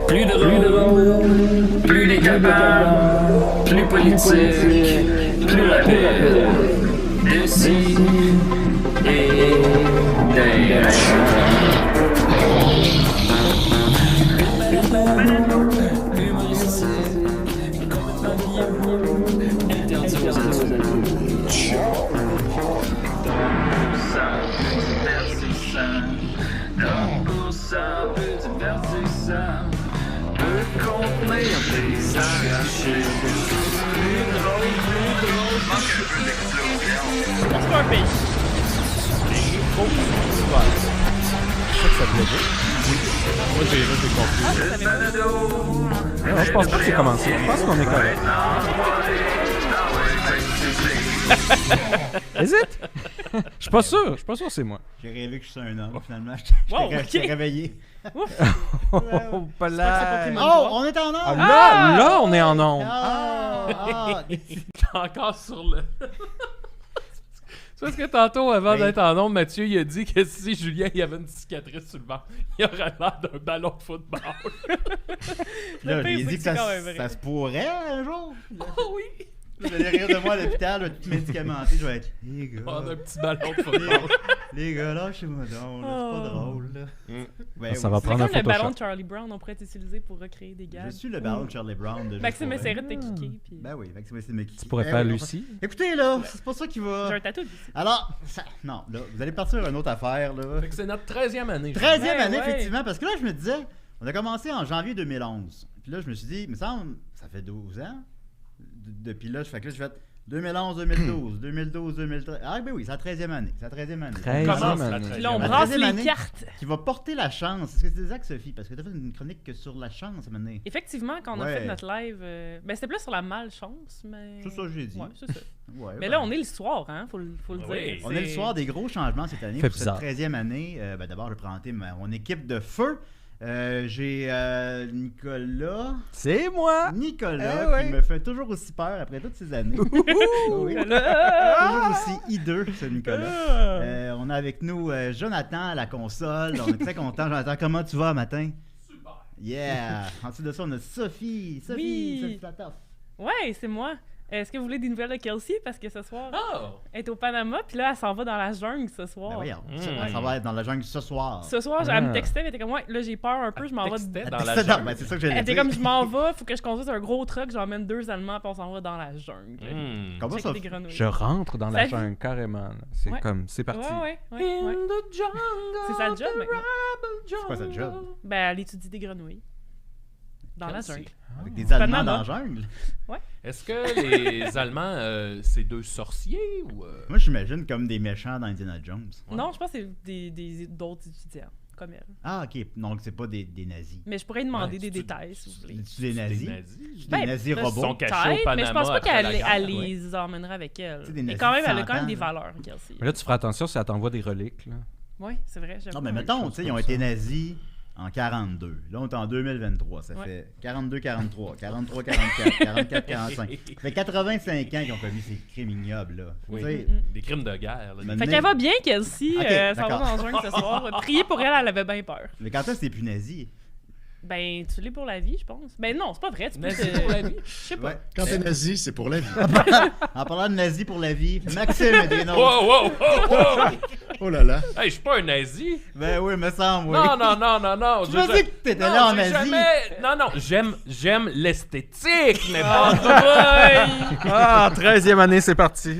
Plus drôle, plus décapable, plus politique, plus rapide. D'ici et d'ailleurs. Humoristique, complètement interdit aux adultes. Donc pour ça, peu divertissant, peut contenir des arrachés. Plus drôle, manque un peu d'explosion. C'est pas un pays. C'est ça que ça plaisait. Moi, j'ai compris. Non, je pense pas que c'est commencé. Je pense qu'on est correct. Hésite! Je suis pas sûr que c'est moi. J'ai rêvé que je suis un homme, finalement. Wow, Je t'ai ok. réveillé. Oh, pas là! Oh, on est en Ah, onde! là, on est en onde. Encore sur le... C'est parce que tantôt, avant Oui. d'être en onde, Mathieu, il a dit que si Julien il avait une cicatrice sur le ventre, il aurait l'air d'un ballon de football. Là, Le pire, j'ai c'est dit que que c'est quand même vrai. ça se pourrait un jour. Oh oui! Vous allez rire de moi à l'hôpital, là, tout médicamenté. Je vais être. Les gars. On a un petit ballon de football. Les gars, lâchez-moi donc, là, c'est pas drôle, là. Ben Ça oui, va C'est prendre un comme le ballon Photoshop. de Charlie Brown, on pourrait l'utiliser pour recréer des Je gags. suis le ballon de Charlie Brown. De Maxime Juste pour essaierait de te kicker. Puis... Ben oui, Maxime essaie de me kicker. Tu pourrais Eh faire oui, Lucie. Écoutez, là, c'est pas ça qui va. J'ai un tatou ici. Alors, non, là, vous allez partir à une autre affaire, là. Fait que c'est notre 13e année. 13e Ouais, année, ouais. effectivement, parce que là, je me disais, on a commencé en janvier 2011. Puis là, je me suis dit, il me semble, ça fait 12 ans. Depuis là, je fais 2011, 2012, 2012, 2013. Ah, ben oui, c'est la 13e année. C'est la 13e année. 13e Commence la année. Puis là, on La brasse 13e les année. cartes. Qui va porter la chance. Est-ce que c'est exact, Sophie? Parce que tu as fait une chronique que sur la chance, maintenant. Effectivement, quand on a Ouais. fait notre live, ben c'était plus sur la malchance, mais... C'est ça que j'ai dit. Ouais, c'est ça. Ouais, Mais ben, là, on est le soir, hein, faut le Oui. dire. on est le soir des gros changements cette année. Fait Pour bizarre. cette 13e année, ben d'abord, je vais présenter mon équipe de feu. J'ai Nicolas. C'est moi! Nicolas, Eh qui oui. me fait toujours aussi peur après toutes ces années. Oui. Toujours aussi hideux, ce Nicolas. On a avec nous Jonathan à la console. On est très content. Jonathan, comment tu vas matin? Super. Yeah! En dessous de ça, on a Sophie. Oui. Sophie Platoff. Ouais, c'est moi. Est-ce que vous voulez des nouvelles de Kelsey? Parce que ce soir, Oh! elle est au Panama, puis là, elle s'en va dans la jungle ce Ben soir. voyons, Mm. ça va être dans la jungle ce soir. Ce soir, elle me textait, elle était comme, ouais, là, j'ai peur un peu, je m'en vais. Textait Ah, dans la c'est ça, jungle. ben, c'est ça que Elle j'allais était dire. comme, je m'en vais, faut que je conduise un gros truck, j'emmène 2 Allemands, puis on s'en va dans la jungle. Hmm. Comment Check ça? des grenouilles. Je rentre dans la Salut. jungle, carrément. là. C'est Ouais. comme, c'est parti. Ouais. In the jungle, C'est ça le job, the maintenant. rebel C'est quoi ça, le job? jungle. Ben, elle étudie des grenouilles. Dans la Kelsey. jungle. Avec des Allemands Panama. dans la jungle. Est-ce que les Allemands, c'est deux sorciers ou... Moi, j'imagine comme des méchants dans Indiana Jones. Ouais. Non, je pense que c'est d'autres étudiants, comme elle. Ah, ok. Donc, c'est pas des nazis. Mais je pourrais lui demander Ouais, des c'est- détails, si vous voulez. C'est des nazis? Des nazis? Ben, Des nazis là, robots. sont cachés au Peut-être, mais je pense Panama pas qu'elle après la elle guerre, les emmènerait avec elle. C'est des Et nazis quand même, de elle a 100 quand même ans, des là. valeurs, Kelsey. Mais là, tu feras attention si elle t'envoie des reliques. Là. Oui, c'est vrai. j'avoue. Non, mais Ouais, mettons, chose tu sais, ils comme ont ça. été nazis en 42. Là, on est en 2023. Ça Ouais. fait 42, 43, 43, 44, 44, 45. Ça fait 85 ans qu'ils ont commis ces crimes ignobles, là. Oui. Tu sais, Des crimes de guerre. Là, Mais- Fait qu'elle va bien, Kelsey. Ok, Elle s'en va d'accord. dans la jungle ce soir. Prier pour elle, elle avait bien peur. Mais quand est-ce que c'est plus nazi? Ben, tu l'es pour la vie, je pense. Ben non, c'est pas vrai. Tu peux Nazi te- pour la vie. Je sais pas. Ouais. Quand t'es nazi, c'est pour la vie. En parlant de nazis pour la vie, Maxime est des nôtres. Wow, wow, wow, wow! Oh là là. Hey, je suis pas un nazi. Ben oui, me semble, oui. Non. Tu m'as dit que t'étais là en j'ai Asie. Non, j'aime l'esthétique, mais pas... Ah, 13e année, c'est parti.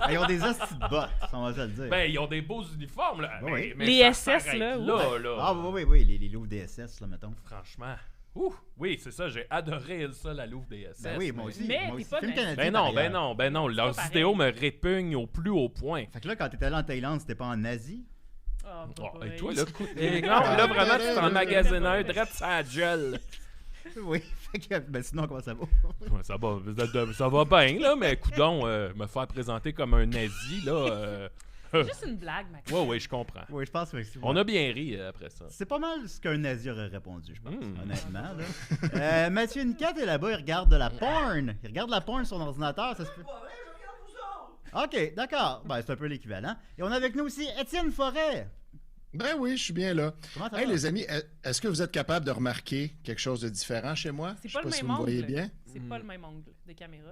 Ils ont des hosties de bottes, on va se le dire. Ben, ils ont des beaux uniformes, là. Oui. Mais Les ça SS, s'arrête là, là. Ah oui, les loups DSS, là, mettons. Franchement. Ouh, oui, c'est ça, j'ai adoré ça, la Louve des SS. Ben oui, moi aussi. Mais moi t'es aussi. pas Film nazi. canadien, Ben par non, ailleurs. leurs pas vidéos pareil. me répugnent au plus haut point. Fait que là, quand t'étais allé en Thaïlande, c'était pas en Asie? Ah, Oh, boy. et toi, là, non, là, vraiment, tu t'en magasines un, drette sa gueule. Oui. Fait que, ben sinon, comment ça va? Ouais, ça va bien, là, mais coudon, me faire présenter comme un nazi, là... C'est juste une blague, Max. Ouais, je comprends. Oui, je pense que On a bien ri après ça. C'est pas mal ce qu'un nazi aurait répondu, je pense, Mm. honnêtement. Là. Mathieu Nicat est là-bas, il regarde de la porn. Il regarde la porn sur son ordinateur, ça se peut. Ok, d'accord. Ben, c'est un peu l'équivalent. Et on a avec nous aussi Étienne Forêt. Ben oui, je suis bien là. Comment ça Hey, va? les amis, est-ce que vous êtes capable de remarquer quelque chose de différent chez moi? C'est Je pas sais le pas si même vous me voyez angle. bien. C'est pas le même angle de caméra.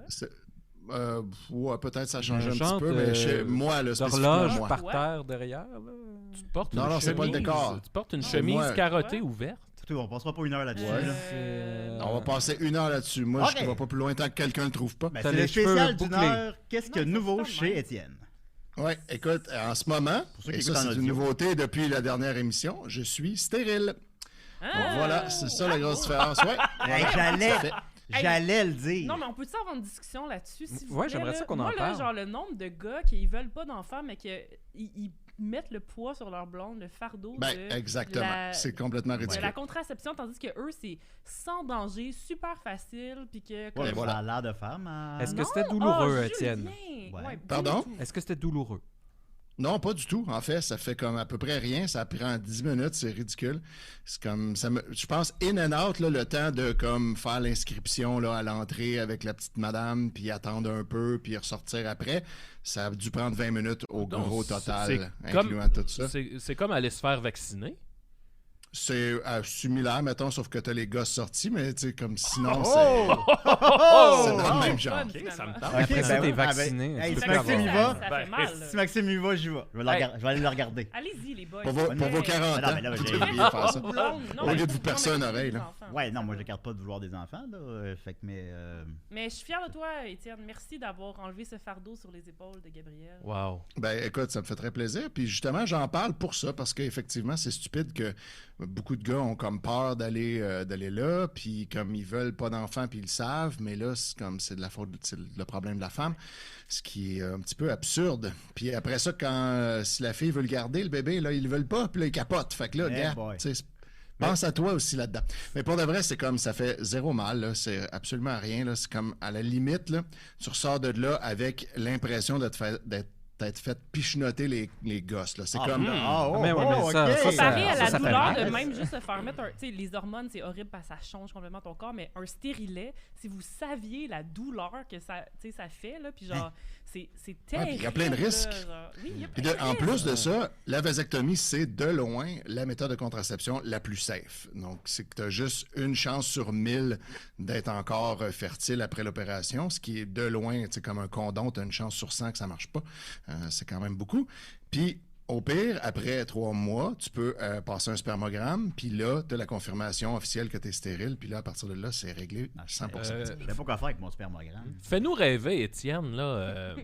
Ouais, peut-être ça change un genre petit peu, mais chez moi, là, spécifiquement d'horloge moi. par Ouais. terre derrière. Là. Tu portes Non, une non, c'est pas le chemise- décor. Tu portes une Non, chemise moi. carottée Ouais. ouverte. Tout, on passera pas une heure là-dessus. Ouais. là. On va passer 1 heure là-dessus. Moi, Ok. je ne vais pas plus loin tant que quelqu'un ne le trouve pas. Ben, T'as c'est les le cheveux spécial d'une bouclés. heure. Qu'est-ce qu'il y a de Non, nouveau ça, c'est chez même. Étienne? Ouais, écoute, en ce moment, ceux qui et ça, écoutent en c'est une audio. nouveauté depuis la dernière émission, je suis stérile. Donc voilà, c'est ça la grosse différence. Ouais. Hey, j'allais le dire. Non, mais on peut-tu avoir une discussion là-dessus, s'il vous Ouais, plaît, j'aimerais là? ça qu'on Moi, en là, parle. genre, le nombre de gars qui veulent pas d'enfants, mais ils mettent le poids sur leur blonde, le fardeau Ben, de exactement. C'est complètement de ridicule. la contraception, tandis que eux, c'est sans danger, super facile, puis que... Ouais, comme- Et voilà. Ça a l'air de faire, mais... Est-ce que Non! c'était douloureux, Oh, Étienne? Julien! Ouais. Ouais, pas Pardon? du tout. Est-ce que c'était douloureux? Non, pas du tout. En fait, ça fait comme à peu près rien. Ça prend 10 minutes, c'est ridicule. C'est comme je pense in and out là, le temps de comme faire l'inscription là à l'entrée avec la petite madame, puis attendre un peu, puis ressortir après. Ça a dû prendre 20 minutes au Donc, gros c'est total, comme- incluant tout ça. C'est comme aller se faire vacciner. C'est similaire, mettons, sauf que t'as les gosses sortis, mais tu sais, comme sinon, Oh! c'est dans le même genre. Fun, Ok, ça me finalement. tente. Après ça, ben t'es oui. vacciné. Hey, Tu si peux Maxime pas y avoir. va, Ça Ben, fait mal, là. si Maxime y va, j'y vais. Je vais aller le regarder. Allez-y, les boys. Pour vos 40 Non, ans, mais là, vous j'ai- devriez faire ça. Au lieu de vous percer une oreille, là. Ouais, non, moi, je garde pas de vouloir des enfants, là. Fait que, Mais je suis fière de toi, Étienne. Merci d'avoir enlevé ce fardeau sur les épaules de Gabriel. Wow. Ben écoute, ça me fait très plaisir. Puis justement, j'en parle pour ça, parce qu'effectivement, c'est stupide que beaucoup de gars ont comme peur d'aller là, puis comme ils veulent pas d'enfants, puis ils le savent, mais là, c'est de la faute, c'est le problème de la femme, ce qui est un petit peu absurde. Puis après ça, quand si la fille veut le garder, le bébé, là, ils le veulent pas, puis là, ils capotent. Fait que là, Eh regarde, boy. tu sais, pense à toi aussi là-dedans. Mais pour de vrai, c'est comme ça fait zéro mal, là. C'est absolument rien, là. C'est comme à la limite, là, tu ressors de là avec l'impression d'être fait pichenoter les gosses, là. C'est comme... Mais ouais, mais ça, ok. Comparé à la ça fait douleur mal. de même juste se faire mettre un... Tu sais, les hormones, c'est horrible parce que ça change complètement ton corps, mais un stérilet, si vous saviez la douleur que ça, tu sais, ça fait, là, puis genre, c'est terrible. puis il y a plein de là, risques. genre. Oui, il y a Puis plein de en risques. plus de ça, la vasectomie, c'est de loin la méthode de contraception la plus safe. Donc, c'est que tu as juste une chance sur 1000 d'être encore fertile après l'opération, ce qui est de loin, tu sais, comme un condom, tu as une chance sur 100 que ça marche pas. C'est quand même beaucoup. Puis, au pire, après 3 mois, tu peux passer un spermogramme, puis là, tu as la confirmation officielle que tu es stérile, puis là, à partir de là, c'est réglé 100%. Je sais pas quoi faire avec mon spermogramme. Fais-nous rêver, Étienne, là.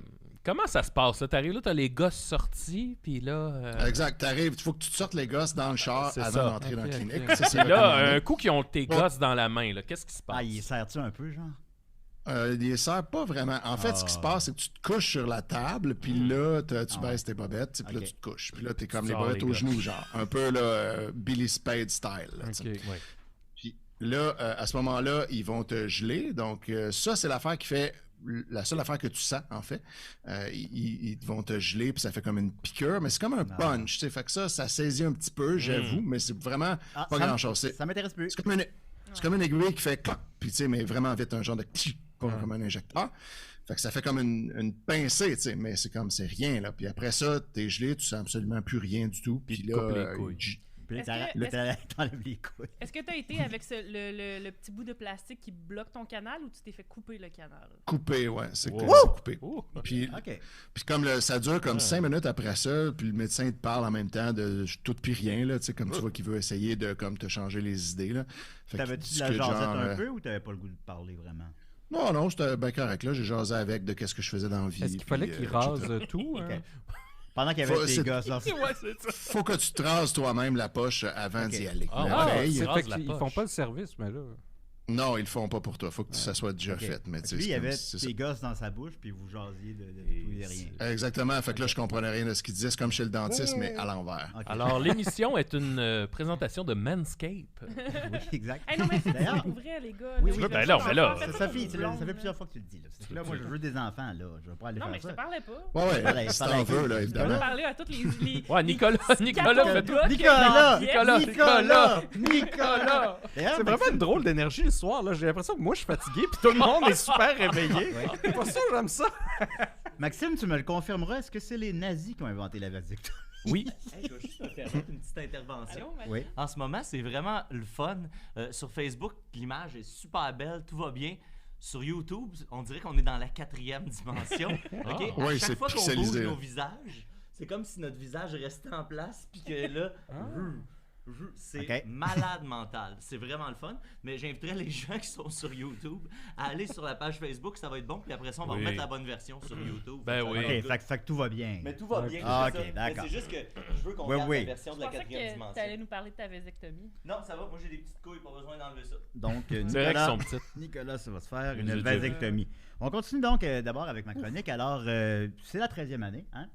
Comment ça se passe, là? T'arrives là, t'as les gosses sortis, puis là... Exact. T'arrives, il faut que tu te sortes les gosses dans le char C'est avant ça. d'entrer dans la Ok, clinique. ok. Ça, c'est Puis là, recommandé. un coup qu'ils ont tes gosses dans la main, là, qu'est-ce qui se passe? Ah, il sert-tu un peu, genre? Il sert pas vraiment. En fait, ce qui se passe, c'est que tu te couches sur la table, puis là, tu baisses tes bobettes, puis là, Ok. tu te couches. Puis là, t'es comme les sors bobettes les au gars. genou, genre. Un peu, là, Billy Spade style. Là, tu sais. Ok. Ouais. Puis là, à ce moment-là, ils vont te geler. Donc, ça, c'est l'affaire qui fait... La seule affaire que tu sens, en fait. Ils vont te geler, puis ça fait comme une piqûre, mais c'est comme un punch, tu sais. Fait que ça saisit un petit peu, j'avoue, mais c'est vraiment Ah, pas ça grand-chose. C'est Ça m'intéresse plus. c'est comme une aiguille qui fait clac, puis tu sais, mais vraiment vite, un genre de pas comme un injecteur. Fait que ça fait comme une pincée, tu sais, mais c'est rien, là. Puis après ça, t'es gelé, tu sens absolument plus rien du tout. Puis Puis là, tu coupes les couilles. Puis Est-ce là, que- t'enlèves les couilles. Est-ce que tu as été avec le petit bout de plastique qui bloque ton canal ou tu t'es fait couper le canal? coupé, ouais, c'est Wow. c'est coupé. Ouh. Puis, OK. puis comme ça dure comme 5 minutes après ça, puis le médecin te parle en même temps de tout puis rien, là, tu sais, comme tu vois qu'il veut essayer de comme te changer les idées, là. Fait qu'il T'avais-tu de la discute, jasette genre, un peu ou t'avais pas le goût de parler vraiment? Non, c'était bien correct, là. J'ai jasé avec de qu'est-ce que je faisais dans la vie. Est-ce qu'il fallait puis, qu'il etc. rase tout? hein? Ok. Pendant qu'il y avait Faut- tes c'est- gosses là. Ouais, c'est ça. Faut que tu te rases toi-même la poche avant Ok. d'y aller. Ah, La ouais. veille, C'est C'est rase fait la qu'ils poche. font pas le service, mais là... non, ils le font pas pour toi. Faut que ça soit déjà Ok. fait. Mais tu sais, Lui, il c'est y comme- avait c'est ça. tes gosses dans sa bouche, puis vous jasiez de tout et de rien. Exactement. Fait que là, je comprenais rien de ce qu'il disait. C'est comme chez le dentiste, mais à l'envers. Ok. Alors, l'émission est une présentation de Manscape. Oui, exact. Hey, non, mais c'est D'ailleurs, pour vrai, les gars. Oui, là, oui, je ben veux là, pas mais là, d'enfants, faites ça pas fait, pour ça blondes, fait plusieurs fois que tu le dis. Là, C'est que là, moi, je veux des enfants, là. Je veux pas aller Non, faire mais je ça. te parlais pas. Ouais, Fallait- si fallait- t'en veux, là, Je veux évidemment. parler à toutes les Ouais, Nicolas, Nicolas, quatre fais gars qui Nicolas! ont- Nicolas! Nicolas! D'ailleurs, C'est vraiment une drôle d'énergie le soir, là. J'ai l'impression que moi, je suis fatigué, puis tout le monde est super réveillé. Ouais. C'est pas ça, j'aime ça. Maxime, tu me le confirmeras, est-ce que c'est les nazis qui ont inventé la vasectomie? Oui. Hey, je vais juste me permettre une petite intervention. Allô, Mathieu? Oui. En ce moment, c'est vraiment le fun. Sur Facebook, l'image est super belle, tout va bien. Sur YouTube, on dirait qu'on est dans la 4e dimension. OK? À Ouais, chaque c'est fois qu'on pixelisé, bouge là. nos visages, c'est comme si notre visage restait en place, puis que là, c'est OK. malade mental. C'est vraiment le fun. Mais j'inviterais les gens qui sont sur YouTube à aller sur la page Facebook, ça va être bon. Puis après ça, on va Oui. remettre la bonne version sur YouTube. Ben Ça va oui. être OK, good. fait que tout va bien. Mais tout va bien. Ah, c'est ok, ça. d'accord. Mais c'est juste que je veux qu'on Oui, regarde oui. la version de Je la pensais 4e que dimension. t'allais nous parler de ta vasectomie. Non, ça va. Moi, j'ai des petites couilles, pas besoin d'enlever ça. Donc, C'est vrai qu'ils Nicolas, sont petites. Nicolas, ça va se faire Je une les ai déjà vasectomie. On continue donc d'abord avec ma chronique. Alors, c'est la 13e année. Hein?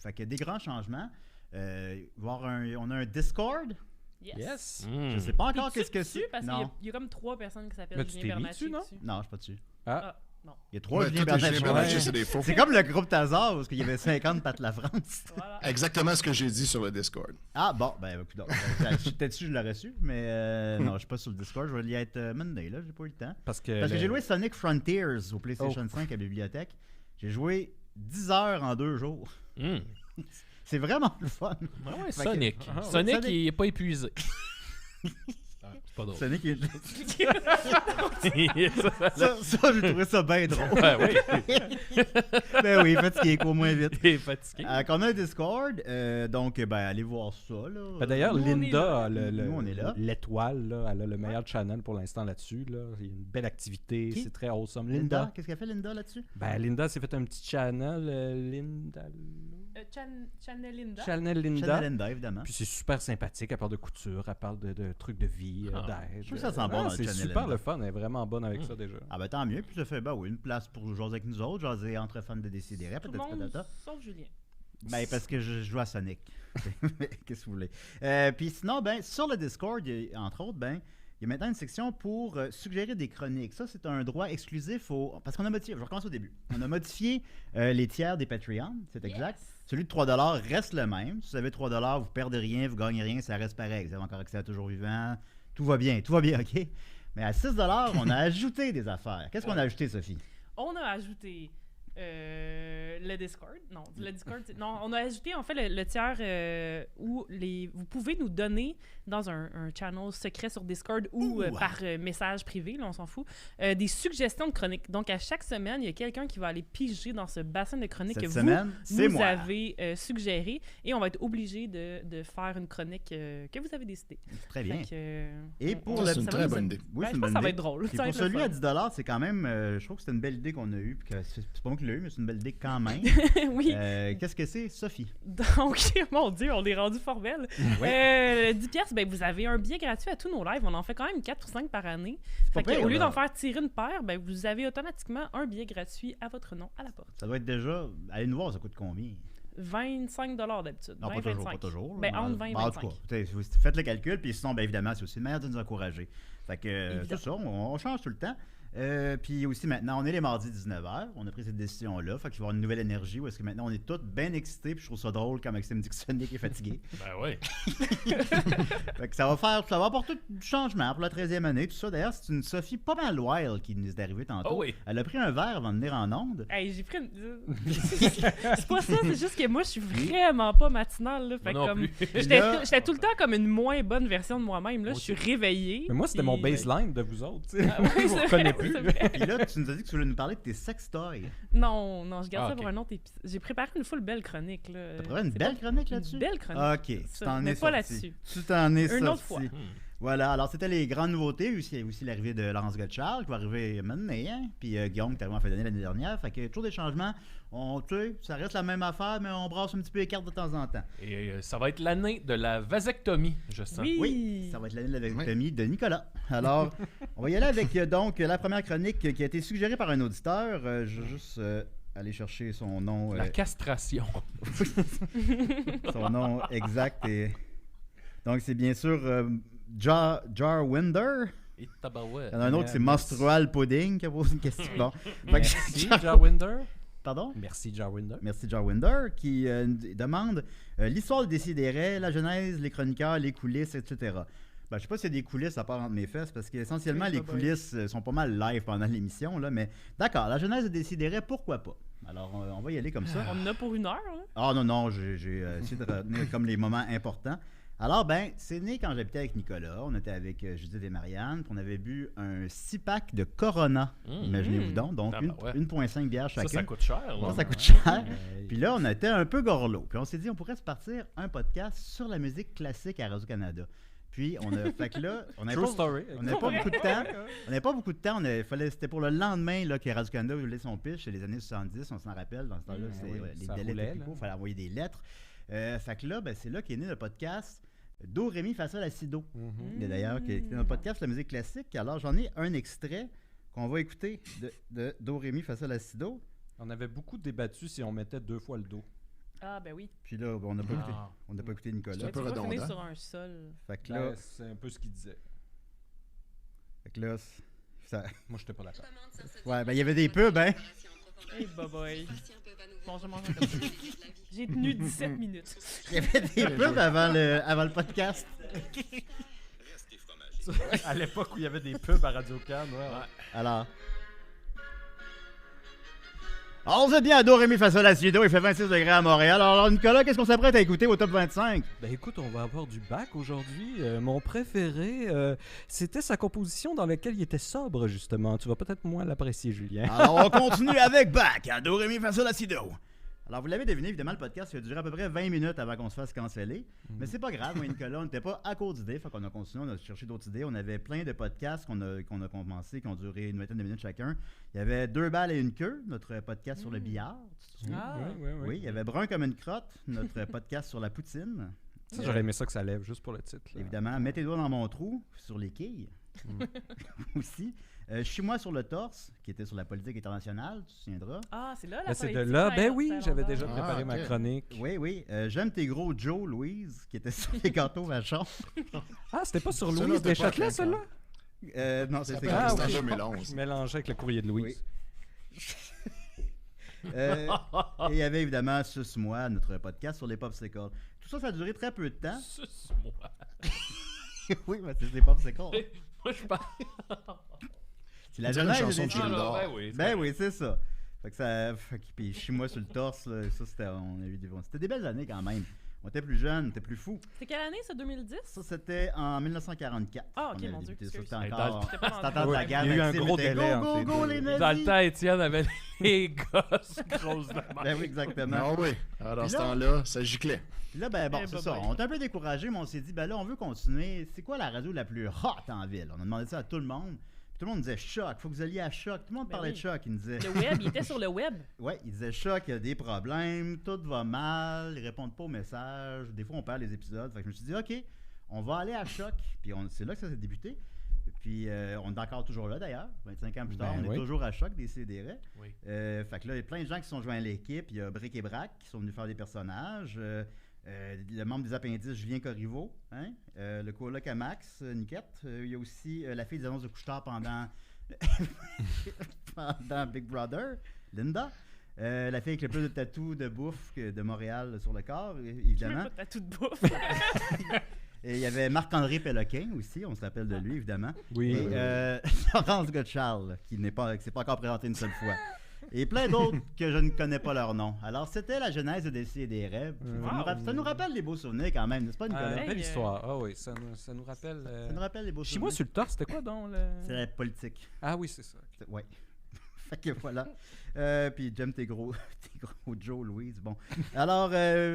Fait que des grands changements. On a un Discord. Yes. Mm. Je sais pas encore T'es-tu qu'est-ce que dessus? c'est. Parce qu'il Non, y a comme 3 personnes qui s'appellent Mais tu Julien t'es mis Bernatchez dessus, non? dessus. non, je suis pas dessus. Ah. Ah, non. Il y a 3 Ouais, Julien tout est Bernatchez. Julien Bernatchez, Ouais. c'est des faux. C'est comme le groupe Tazar où il y avait 50 Pat La France. Voilà. Exactement ce que j'ai dit sur le Discord. Ah bon, ben écoute, peut-être je l'aurais su, mais non, je suis pas sur le Discord. Je vais y être Monday, là, j'ai pas eu le temps. Parce que, Parce que j'ai joué Sonic Frontiers au PlayStation 5 à la bibliothèque. J'ai joué 10 heures en 2 jours. Mm. C'est vraiment le fun. Ah ouais, Fait que- Sonic. Ah, Sonic, Sonic. il est pas épuisé. Ah, c'est pas drôle. Sonic est... ça, ça, j'ai trouvé ça bien drôle. ouais, ouais. Ben oui, fatigué, qu'au moins vite. Il est fatigué. Qu'on a un Discord, donc ben allez voir ça. Là. Ben, d'ailleurs, Nous, on est Linda, là. a Nous, on est là. l'étoile, là, elle a le meilleur channel pour l'instant là-dessus. Là. Il y a une belle activité, Qui? c'est très awesome. Linda, qu'est-ce qu'elle fait Linda là-dessus? Ben, Linda s'est fait un petit channel, Linda. Channel Linda. Channel Linda. Channel Linda, évidemment. Puis c'est super sympathique, elle parle de couture, elle parle de trucs de vie, Ah. d'aide. Je trouve que ça sent bon dans le C'est Channel super Linda. le fun, elle est vraiment bonne avec ça déjà. Ah ben tant mieux, puis ça fait ben oui, une place pour jaser avec nous autres, jaser entre fans de Décideret, Tout le peut-être monde, patata. sauf Julien. Ben parce que je joue à Sonic. Qu'est-ce que vous voulez? Puis sinon, ben sur le Discord, entre autres, ben il y a maintenant une section pour suggérer des chroniques. Ça, c'est un droit exclusif parce qu'on a modifié, je recommence au début. On a modifié les tiers des Patreons, c'est exact. Yes. Celui de 3$ reste le même. Si vous avez 3$, vous perdez rien, vous gagnez rien, ça reste pareil. Vous avez encore accès à Toujours Vivant. Tout va bien, OK? Mais à 6$, on a ajouté des affaires. Qu'est-ce qu'on a ajouté, Sophie? On a ajouté le Discord. Non, le Discord. Non, on a ajouté en fait le tiers où vous pouvez nous donner dans un channel secret sur Discord ou par message privé, là, on s'en fout, des suggestions de chroniques. Donc à chaque semaine, il y a quelqu'un qui va aller piger dans ce bassin de chroniques Cette que semaine, vous c'est nous moi. avez suggéré et on va être obligé de faire une chronique que vous avez décidée. Très bien. Fait que, Et on- pour on- le- C'est une ça très va nous- bonne idée. Oui, Ouais, c'est je une pense bonne que ça va idée. être drôle. Et Ça va pour être le celui fun. à 10$, c'est quand même, je trouve que c'est une belle idée qu'on a eue, puis que c'est pas moi qui l'ai eu, mais c'est une belle idée quand même. Oui. Qu'est-ce que c'est, Sophie? Donc, mon Dieu, on est rendu fort belle. 10 piastres, ben, vous avez un billet gratuit à tous nos lives. On en fait quand même 4 ou 5 par année. pas Fait que, pire, au lieu là. d'en faire tirer une paire, ben, vous avez automatiquement un billet gratuit à votre nom à la porte. Ça doit être déjà. Allez nous voir, ça coûte combien? 25 d'habitude. Non, 20, pas toujours, 25. pas toujours. Ben, Mais entre 20 et en tout 25. cas, faites le calcul, puis sinon, ben, évidemment, c'est aussi une manière de nous encourager. Fait que, Évidemment. c'est ça, on change tout le temps. Puis aussi, maintenant, on est les mardis 19h. On a pris cette décision-là. Fait qu'il va y avoir une nouvelle énergie où est-ce que maintenant, on est tous bien excités. Puis je trouve ça drôle quand Maxime dit que Sonic est fatigué. Ben ouais. Fait que ça va apporter du changement pour la 13e année. Tout ça, d'ailleurs, c'est une Sophie pas mal wild qui nous est arrivée tantôt. Oh oui. Elle a pris un verre avant de venir en onde. Hey, j'ai pris une... c'est pas ça, c'est juste que moi, je suis vraiment pas matinale. Là. Fait Moi non comme... plus. J'étais tout le temps comme une moins bonne version de moi-même. Là. Moi Je suis réveillée. Mais moi, c'était puis- mon baseline de vous autres. tu sais. Ah, ouais, Je vous c'est reconnais vrai, plus. c'est vrai. Puis là, tu nous as dit que tu voulais nous parler de tes sextoys. Non, je garde Ah, ça ok. pour un autre épisode. J'ai préparé une full belle chronique. Là. T'as préparé une C'est belle pas- chronique là-dessus? Une belle chronique. Ok, tu Ça, t'en mais es pas sorti. là-dessus. Tu t'en es Une sorti. autre fois. Voilà, alors c'était les grandes nouveautés. Il y a aussi l'arrivée de Laurence Gottschalk qui va arriver maintenant, hein? Puis Guillaume qui est arrivé en fin d'année l'année dernière. Fait que toujours des changements. Tu sais, ça reste la même affaire, mais on brasse un petit peu les cartes de temps en temps. Et ça va être l'année de la vasectomie, je sens. Oui. Ça va être l'année de la vasectomie de Nicolas. Alors, on va y aller avec donc la première chronique qui a été suggérée par un auditeur. Je vais juste aller chercher son nom. La castration. Son nom exact. Donc, c'est bien sûr Jarwinder. Et tabarouette. Il y en a un autre, c'est Merci. Menstrual Pudding qui a posé une question. Bon. Fait que- Merci, Jarwinder. Pardon? Merci, Jarwinder. Merci Jarwinder qui demande l'histoire de Décideret, la genèse, les chroniqueurs, les coulisses, etc. Ben, je sais pas s'il y a des coulisses à part entre mes fesses, parce qu'essentiellement, les coulisses sont pas mal live pendant l'émission, là, mais d'accord, la genèse de Décideret, pourquoi pas? Alors, on va y aller comme ça. On en a pour 1 heure, hein? Ah non, j'ai essayé de retenir comme les moments importants. Alors, ben, c'est né quand j'habitais avec Nicolas. On était avec Judith et Marianne. Puis on avait bu un 6-pack de Corona. Imaginez-vous donc. Donc, Ah, ben ouais. 1,5 bières chacun. Ça coûte cher. Bon, là. ça coûte cher. Puis là, on était un peu gorlot. Puis on s'est dit, on pourrait se partir un podcast sur la musique classique à Radio-Canada. Puis, on a fait que là, on n'avait True pas, story. on n'avait pas beaucoup de temps. On n'avait pas beaucoup de temps. C'était pour le lendemain là, que Radio-Canada voulait son pitch. C'est les années 70, on s'en rappelle. Dans ce temps-là, c'était les ça délais roulait, technico, là. il fallait envoyer des lettres. Fait que là, ben, c'est là qu'est né le podcast Do, Ré, Mi, Fa, Sol, La, Si, Do. D'ailleurs, qui est un podcast de la musique classique. Alors, j'en ai un extrait qu'on va écouter de Do, Ré, Mi, Fa, Sol, La, Si, Do. On avait beaucoup débattu si on mettait 2 fois le Do. Ah, ben oui. Puis là, on n'a pas, écouté, on n'a pas écouté Nicolas. C'est un peu Tu vas finir redondant. sur un sol. Fait que là, C'est un peu ce qu'il disait. ça... Moi, j'étais pas d'accord. Ouais, ben il y avait des pubs, hein? Hey, bye-bye. Bon, je mange un peu. J'ai tenu 17 minutes. Il y avait des pubs avant le podcast. À l'époque où il y avait des pubs à Radio-Can, ouais. Alors. On est bien à Do, Ré, Mi, Fa, Sol, La, Si, Do. Il fait 26 degrés à Montréal. Alors, Nicolas, qu'est-ce qu'on s'apprête à écouter au top 25? Ben écoute, on va avoir du bac aujourd'hui. Mon préféré, c'était sa composition dans laquelle il était sobre, justement. Tu vas peut-être moins l'apprécier, Julien. Alors, on continue avec Bach à Do, Ré, Mi, Fa, Sol, La, Si, Do. Alors, vous l'avez deviné, évidemment, le podcast il a duré à peu près 20 minutes avant qu'on se fasse canceller. Mais c'est pas grave, moi et Nicolas, on n'était pas à court d'idées. Fait qu'on a continué, on a cherché d'autres idées. On avait plein de podcasts qu'on a commencé, qui ont duré une vingtaine de minutes chacun. Il y avait 2 balles et une queue, notre podcast sur le billard. Tu te souviens? Ah. Oui, il y avait Brun comme une crotte, notre podcast sur la poutine. Ça, j'aurais aimé ça que ça lève, juste pour le titre. là. Évidemment, Mets tes doigts dans mon trou, sur les quilles. Aussi. Chie-moi sur le torse, qui était sur la politique internationale, tu te souviendras. Ah, c'est là la Ben, c'est de politique, là. ça, Ben oui, ça, j'avais longtemps. déjà préparé ma ok. chronique. Oui. J'aime tes gros Joe, Louise, qui était sur les gâteaux Vachon. Ah, c'était pas sur Ça, Louise là, Deschâtelet, t'es pas celle-là? Non, Ça c'était fait Ah, c'était oui. en 2011. Mélangé avec le courrier de Louise. Et il y avait évidemment Suce-moi, notre podcast sur les popsicles. Tout ça, ça a duré très peu de temps. Suce-moi. Oui, mais c'est des popsicles. Moi, je parle. C'est la On dirait une genèse chanson des de Gilles films. Dor. Ben oui. Ben oui, c'est ça. Fait que ça. Puis chie-moi sur le torse, là, ça, c'était. C'était des belles années quand même. On était plus jeunes, on était plus fous. C'est quelle année, ça, 2010? Ça, c'était en 1944. Ah, ok, qu'on a mon Dieu, débuté. Ça, excuse. c'était Hey, encore. J'étais pas C'était rendu. encore de la Ouais, guerre. il y a eu un Maxime gros était, délai Go, entre go, les go, deux. les nazis! Dans le temps, Étienne avait les gosses grosses de même. Ben oui, exactement. Ah oui. Alors, dans Puis ce là- temps-là, ça giclait. Puis là, ben bon, Eh, c'est bye ça. bye. On était un peu découragés, mais on s'est dit, ben là, on veut continuer. C'est quoi la radio la plus hot en ville? On a demandé ça à tout le monde. Puis tout le monde disait Choc, faut que vous alliez à Choc. Tout le monde Ben parlait oui. de Choc. Il nous disait, Le web, il était sur le web. ouais, il disait Choc, il y a des problèmes, tout va mal, ils répondent pas aux messages. Des fois, on perd les épisodes. Fait que je me suis dit, OK, on va aller à Choc. Puis c'est là que ça s'est débuté. Puis on est encore toujours là d'ailleurs, 25 ans plus tard, Ben on est oui. toujours à Choc des CDR. Oui. Fait que là, il y a plein de gens qui sont joints à l'équipe. Il y a Brick et Brac qui sont venus faire des personnages. Le membre des Appendices, Julien Corriveau. Hein? Le coloc à Max, Niquette. Il y a aussi la fille des annonces de couche-tard pendant... pendant Big Brother, Linda. La fille avec le plus de tatous de bouffe de Montréal sur le corps, évidemment. T'as tout de bouffe. Et il y avait Marc-André Péloquin aussi, on se rappelle de lui, évidemment. Oui. Et Laurence Gottschall, qui s'est pas encore présenté une seule fois. Et plein d'autres que je ne connais pas leur nom. Alors, c'était la genèse de des rêves. Ça nous rappelle les beaux souvenirs quand même, n'est-ce pas, Nicolas? Hey, Belle histoire. Ah oui, ça nous rappelle. Ça nous rappelle les beaux Chez moi, souvenirs. sur le torse, c'était quoi donc le... C'est la politique. Ah oui, c'est ça. Ouais. Fait que voilà. Puis j'aime tes gros Joe, Louise. Bon. Alors,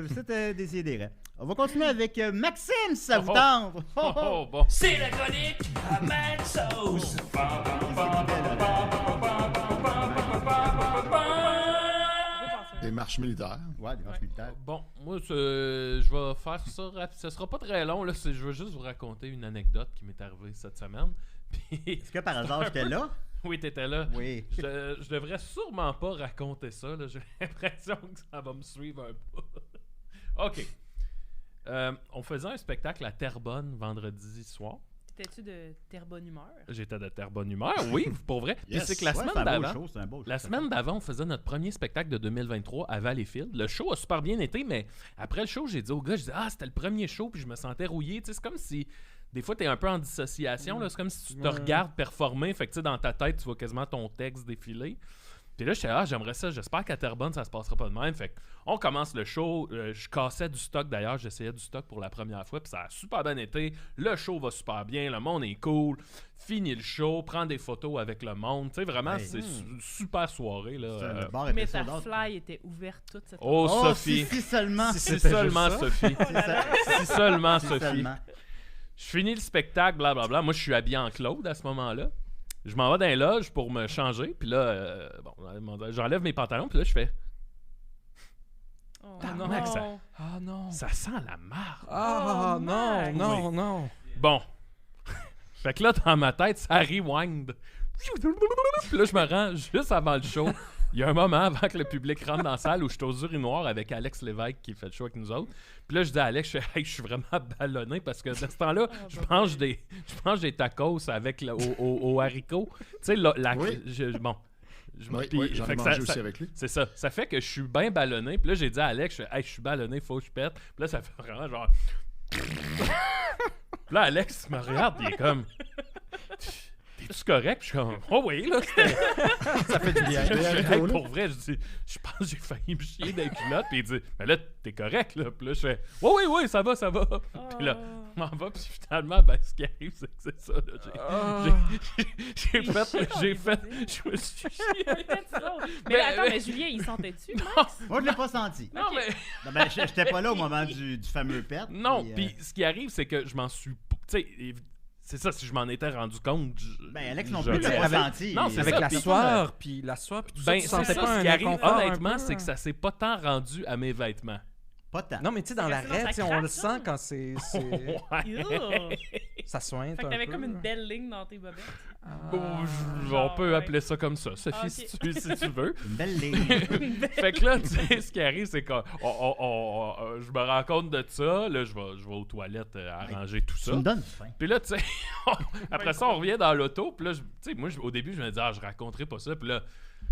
c'était des rêves. On va continuer avec Maxime, si ça vous tente. Oh, bon. C'est la chronique à Mad Sauce. Des marches militaires. Ouais, des marches militaires. Bon, moi, je vais faire ça rapide. Ce sera pas très long, là. Je veux juste vous raconter une anecdote qui m'est arrivée cette semaine. Puis, Est-ce que par hasard j'étais là? oui, t'étais là. Oui. Je devrais sûrement pas raconter ça, là. J'ai l'impression que ça va me suivre un peu. OK. On faisait un spectacle à Terrebonne vendredi soir. T'étais-tu de Terrebonne humeur? J'étais de Terrebonne humeur, oui, pour vrai. Puis Yes. c'est que la Ouais, semaine c'est un beau d'avant... show, c'est un beau show. La semaine d'avant, on faisait notre premier spectacle de 2023 à Valleyfield. Le show a super bien été, mais après le show, j'ai dit au gars, c'était le premier show, puis je me sentais rouillé. Tu sais, c'est comme si, des fois, t'es un peu en dissociation. Là. C'est comme si tu te regardes performer. Fait que, tu sais, dans ta tête, tu vois quasiment ton texte défiler. Puis là, j'étais j'aimerais ça, j'espère qu'à Terrebonne, ça se passera pas de même. Fait qu'on commence le show. Je cassais du stock d'ailleurs, j'essayais du stock pour la première fois, puis ça a super bien été. Le show va super bien, le monde est cool. Fini le show, prends des photos avec le monde. Tu sais, vraiment, c'est une super soirée. Là. Le bar était Mais ta sold out. fly était ouverte toute cette Oh, Oh, Sophie! si seulement. Si seulement juste ça. Sophie! Si seulement Si Sophie! seulement. Je finis le spectacle, blablabla. Moi, je suis habillé en Claude à ce moment-là. Je m'en vais dans les loges pour me changer. Puis là, j'enlève mes pantalons. Puis là, je fais Oh, Tabarnak, non. ça- Ah non. ça sent la marde. Ah Oh, non, Max. non, non. Bon. Fait que là, dans ma tête, ça rewind. Puis là, je me rends juste avant le show. Il y a un moment avant que le public rentre dans la salle où je suis aux urinoirs avec Alex Lévesque qui fait le show avec nous autres. Puis là, je dis à Alex, je suis vraiment ballonné parce que de ce temps-là, je mange des tacos avec au haricot. Tu sais, Oui. bon. Oui, puis- j'en ai fait que mangé ça- aussi ça- avec lui. C'est ça. Ça fait que je suis bien ballonné. Puis là, j'ai dit à Alex, je suis ballonné, faut que je pète. Puis là, ça fait vraiment genre... Puis là, Alex me regarde, il est comme... T'es-tu correct? Puis je suis comme... Oh oui, là, c'était... Ça fait du bien. Hey, pour vrai, je dis... Je pense que j'ai failli me chier dans les culottes. Puis il dit... Mais là, t'es correct, là. Puis là, je fais... Oui, ça va. Puis là, je m'en vais. Puis finalement, ben, ce qui arrive, c'est que c'est ça, là. J'ai fait... Je me suis chié. Mais attends, mais Julien, il sentait-tu? Max? Moi, je l'ai pas senti. Non, mais... Non, ben, j'étais pas là au moment du fameux pet. Non, puis ce qui arrive, c'est que je m'en suis... Tu sais, c'est ça, si je m'en étais rendu compte... Ben, Alex non je plus, il l'a l'aurais- pas senti. Non, c'est Avec ça, la puis- sueur, puis tout ça, Ben, tu c'est sentais ça, pas ce un qui arrive, inconfort un honnêtement, peu, c'est que ça s'est pas tant rendu à mes vêtements. Pas tant. Non, mais tu sais, dans C'est resté l'arrêt, dans tu sais, ta on le craque, sent ça. quand c'est... Ew. Ça sointe Fait que un t'avais peu. comme une belle ligne dans tes bobettes. On genre, peut ouais. appeler ça comme ça, Sophie, Ah, ok. si tu veux. Une belle ligne. Fait que là, tu sais, ce qui arrive, c'est que je me rends compte de ça. Là, je vais aux toilettes arranger tout Tu ça. me donnes faim. Puis là, tu sais, après ça, on revient dans l'auto. Puis là, tu sais, moi, au début, je me dis, je raconterai pas ça. Puis là,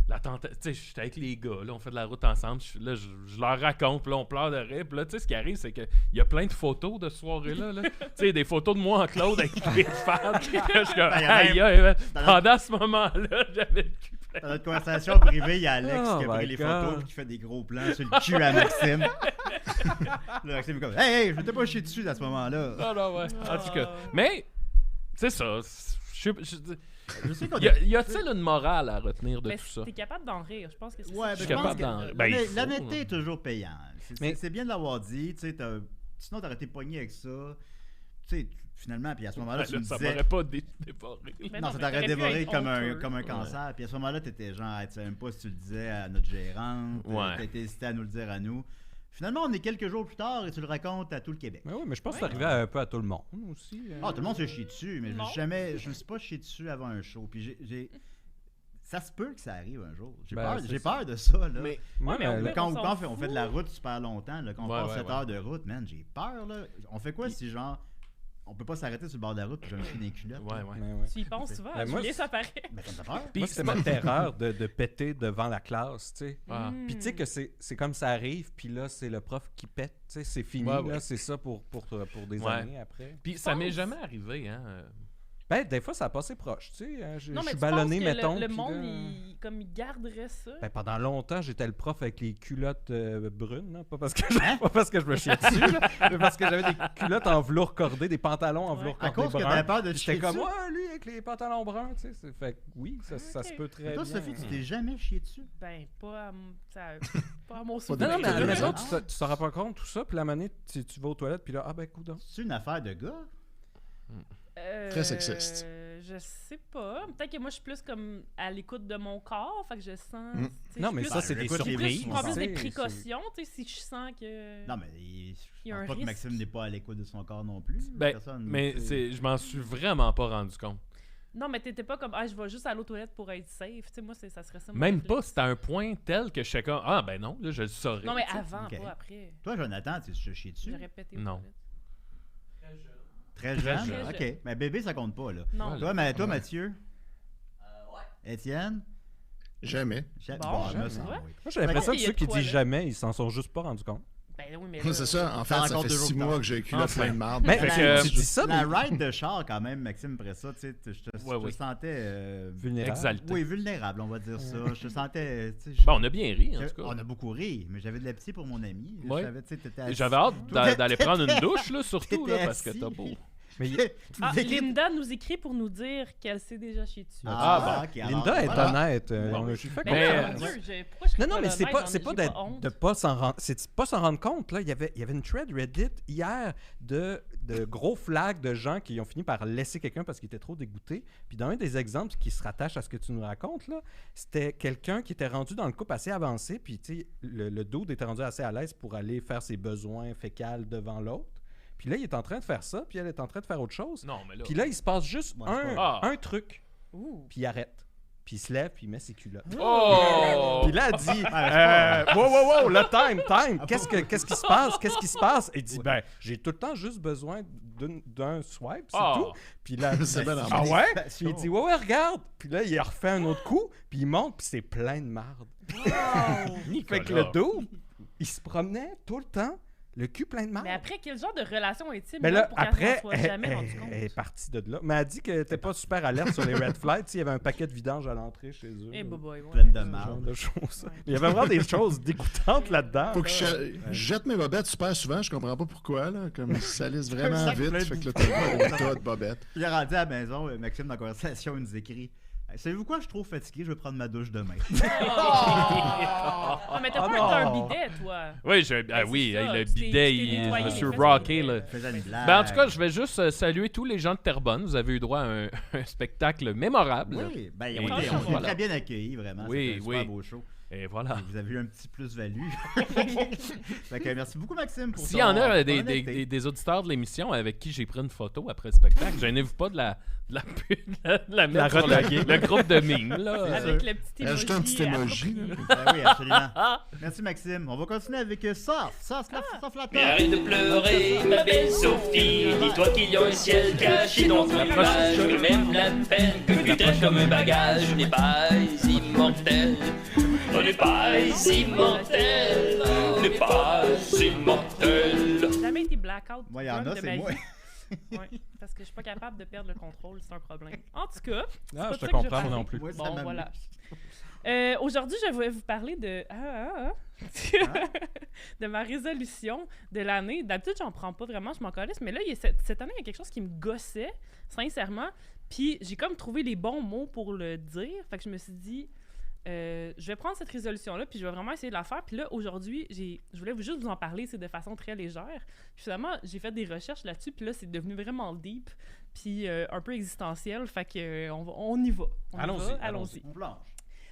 tu sais, j'étais avec les gars, là, on fait de la route ensemble. Là, je leur raconte, puis là, on pleure de rire. Puis là, tu sais, ce qui arrive, c'est qu'il y a plein de photos de ce soirée-là. Là. Tu sais, des photos de moi en Claude avec les fans. Puis là, je suis comme, Ben, y a aïe, même- aïe, pendant ce moment-là, j'avais le cul plein. Dans notre conversation privée, il y a Alex Oh qui a pris my les God. photos et qui fait des gros plans sur le cul à Maxime. Là, Maxime est comme Hey, je m'étais pas chier dessus à ce moment-là. Non, ouais. En tout cas. Mais, c'est ça. Je sais qu'on Y a-t-il une morale à retenir de Mais tout ça? t'es capable d'en rire, je pense que c'est Ouais, ça. ben, Je suis je pense capable que d'en- ben, il faut, l'honnêteté là. est toujours payante. Mais- C'est bien de l'avoir dit. Tu sais, sinon, t'aurais été pogné avec ça. Tu sais, finalement, puis à ce moment-là, tu me Ça disais. m'aurait pas dévoré. Mais Non, non, ça mais t'aurait t'aurais pu dévoré être comme honteux. un cancer. Puis à ce moment-là, t'étais genre, tu sais même pas si tu le disais à notre gérante. Ouais. T'étais hésité à nous le dire à nous. Finalement, on est quelques jours plus tard et tu le racontes à tout le Québec. Mais oui, mais je pense que Ouais. c'est arrivé un peu à tout le monde aussi. Ah, tout le monde se chie dessus, mais Non. je me suis pas chié dessus avant un show. Puis ça se peut que ça arrive un jour. J'ai Ben, c'est j'ai ça. peur de ça, là. Mais- Moi, mais on le- peut- Quand s'en on fait de la route super longtemps, là, quand on Ouais, passe ouais, 7 ouais. heures de route, man, j'ai peur, là. On fait quoi si, genre, on peut pas s'arrêter sur le bord de la route puis j'ai un chien dans les culottes? Ouais, ouais. Ouais, ouais. Tu y penses souvent, Ben, moi, Julien, ça paraît. Ben, ça me fait peur. Puis Moi, c'était ma terreur de péter devant la classe, tu sais. Ah. Puis tu sais que c'est comme ça arrive, puis là, c'est le prof qui pète, tu sais, c'est fini, Ouais, ouais. là, c'est ça pour des Ouais. années après. Puis ça m'est jamais arrivé, hein. Ben, des fois, ça a passé proche, tu sais. Hein, je Non, mais suis tu ballonné, penses que mettons. le puis monde, là- comme il garderait ça. Ben, pendant longtemps, j'étais le prof avec les culottes brunes, là. Pas parce que Hein? pas parce que je me chiais dessus, là, mais parce que j'avais des culottes en velours cordé, des pantalons en Ouais. velours À cordé cause que brun. t'avais peur de te Puis chier J'étais comme, dessus. ouais, lui, avec les pantalons bruns, tu sais. Fait que oui, ça Ok. se peut très Et toi, bien. Sophie, tu t'es jamais chié dessus? Ben, pas à, pas à mon Non, souvenir. non, mais à la Ouais. maison, tu t'en rends pas compte, tout ça, puis la manée, tu vas aux toilettes, puis là, ah ben, coudonc. C'est une affaire de gars? Très sexiste. Je sais pas. Peut-être que moi, je suis plus comme à l'écoute de mon corps. Fait que je sens. Mm. tu sais, Non, je mais suis ça, plus- c'est des j'écoute les surprises. je prends plus tu des sais, précautions, tu sais, si je sens que. Non, mais Il y je a un pense pas que risque. Maxime n'est pas à l'écoute de son corps non plus. Ben, Personne, mais tu sais. je m'en suis vraiment pas rendu compte. Non, mais t'étais pas comme, je vais juste à l'eau toilette pour être safe. Tu sais, moi, ça serait ça. mon Même réflexe. pas, c'était à un point tel que je sais comme, ah ben non, là, je le saurais. Non, mais tu sais. avant, Ok. pas après. Toi, Jonathan, tu te chié dessus? J'aurais pété aux Non. toilettes. Très Très jeune? jeune. OK. Mais bébé, ça compte pas, là. Non. Voilà. Toi, Mathieu? Étienne? Jamais. Bon, me jamais. semble, Ouais. oui. Moi, j'ai l'impression que qu'il y a ceux de qui quoi, disent là. jamais, ils s'en sont juste pas rendus compte. Ben oui, mais là, C'est ça. En fait, T'as ça encore fait 2 jours 6 plus mois tard. que j'ai écrit là plein de marde. Mais Fait La- que, tu dis ça, La mais ride de char, quand même, Maxime, après ça, tu sais, je te Ouais, oui. sentais... vulnérable. Exalté. Oui, vulnérable, on va dire ça. Je te sentais... tu sais, Bon, on a bien ri, en tout cas. On a beaucoup ri, mais j'avais de la pitié pour mon ami. Ouais. Je savais, tu sais, t'étais assis. J'avais hâte T'étais- d'aller prendre une douche, là, surtout, là, t'étais parce que assis. t'as beau. Mais Ah, T'étais- Linda nous écrit pour nous dire qu'elle s'est déjà chiée dessus. Ah, ok, alors, Linda est voilà. honnête. Bon, Je suis fait Mais Mais, là, mon Dieu, pourquoi je serais Non, mais c'est honnête? pas, J'en ai- c'est pas, j'ai d'être- honte. de pas s'en rendre, c'est pas s'en rendre compte. Là. Il y avait une thread Reddit hier de gros flags de gens qui ont fini par laisser quelqu'un parce qu'ils étaient trop dégoûtés. Puis dans un des exemples qui se rattache à ce que tu nous racontes, là, c'était quelqu'un qui était rendu dans le couple assez avancé. Puis tu sais, le dude était rendu assez à l'aise pour aller faire ses besoins fécals devant l'autre. Puis là, il est en train de faire ça, puis elle est en train de faire autre chose. Non, mais là. Puis là, il se passe juste Ouais, c'est un truc. Ouh. Puis il arrête. Puis il se lève, puis il met ses culottes. Oh! Puis là, elle dit wow, le time, qu'est-ce qui se passe? Qu'est-ce qui se passe? Il dit ben, j'ai tout le temps juste besoin d'un swipe, c'est Oh. tout. Puis là, C'est bien ah normal. ouais? Puis il dit ouais, regarde. Puis là, il refait un autre coup, puis il monte, puis c'est plein de marde. Fait que le dos, il se promenait tout le temps, le cul plein de marde. Mais après, quel genre de relation intime Mais là, pour qu'elle après, s'en soit jamais rendue compte? elle est partie de là. Mais elle dit qu'elle n'était pas super alerte sur les red flags. Tu sais, il y avait un paquet de vidange à l'entrée chez eux. Eh, boboy, ouais. Pleine de Ce marde. genre de choses. Ouais. Il y avait vraiment des choses dégoûtantes là-dedans. Faut que je jette mes bobettes super souvent, je comprends pas pourquoi, là. Comme ça lisse Un vraiment sac vite, plein de fait que là, t'as un tas de bobettes. Il est rendu à la maison, Maxime, dans la conversation, il nous écrit savez-vous quoi, je suis trop fatigué, je vais prendre ma douche demain. Ah, mais t'as Oh pas non. un bidet, toi. Oui, Ben, oui, c'est ça, le tu t'es- bidet, tu t'es je nettoyé me les suis fesses rocké, avec là. le- Je faisais une blague. Ben, en tout cas, je vais juste saluer tous les gens de Terrebonne. Vous avez eu droit à un spectacle mémorable. Oui, ben, Et écoutez, on est voilà. très bien accueillis, vraiment. Oui, C'était un super oui. beau show. Et voilà. Vous avez eu un petit plus-value. Fait que merci beaucoup, Maxime, pour S'il y en a ton des, honnêteté. des auditeurs de l'émission avec qui j'ai pris une photo après le spectacle, gênez-vous pas de la mettre sur retaguer. le groupe de mimes. Là. Avec le petit emoji. Ajoute un petit emoji, approprié. là. Ben oui, absolument. Merci, Maxime. On va continuer avec Soft. Soft la Mais arrête de pleurer, ma belle Sophie. Dis-toi qu'il y a un ciel caché dans ton nuage. Que même la peine que tu traites comme un bagage n'est pas immortel. On n'est pas immortel. On n'est pas immortel. J'ai jamais été blackout. Moi, il y en drunk a, de c'est ma moi. vie. Ouais, parce que je suis pas capable de perdre le contrôle, c'est un problème. En tout cas, Ah, pas je ça te que je comprends, moi parlais. non plus. Moi, ça bon, m'amuse. voilà. Aujourd'hui, je vais vous parler de de ma résolution de l'année. D'habitude, j'en prends pas vraiment, je m'en calisse, mais là, cette année, il y a quelque chose qui me gossait, sincèrement. Puis j'ai comme trouvé les bons mots pour le dire. Fait que je me suis dit, je vais prendre cette résolution-là, puis je vais vraiment essayer de la faire. Puis là, aujourd'hui, je voulais juste vous en parler, c'est de façon très légère. Puis finalement, j'ai fait des recherches là-dessus, puis là, c'est devenu vraiment deep, puis un peu existentiel. Fait que on y va. Allons-y. On planche.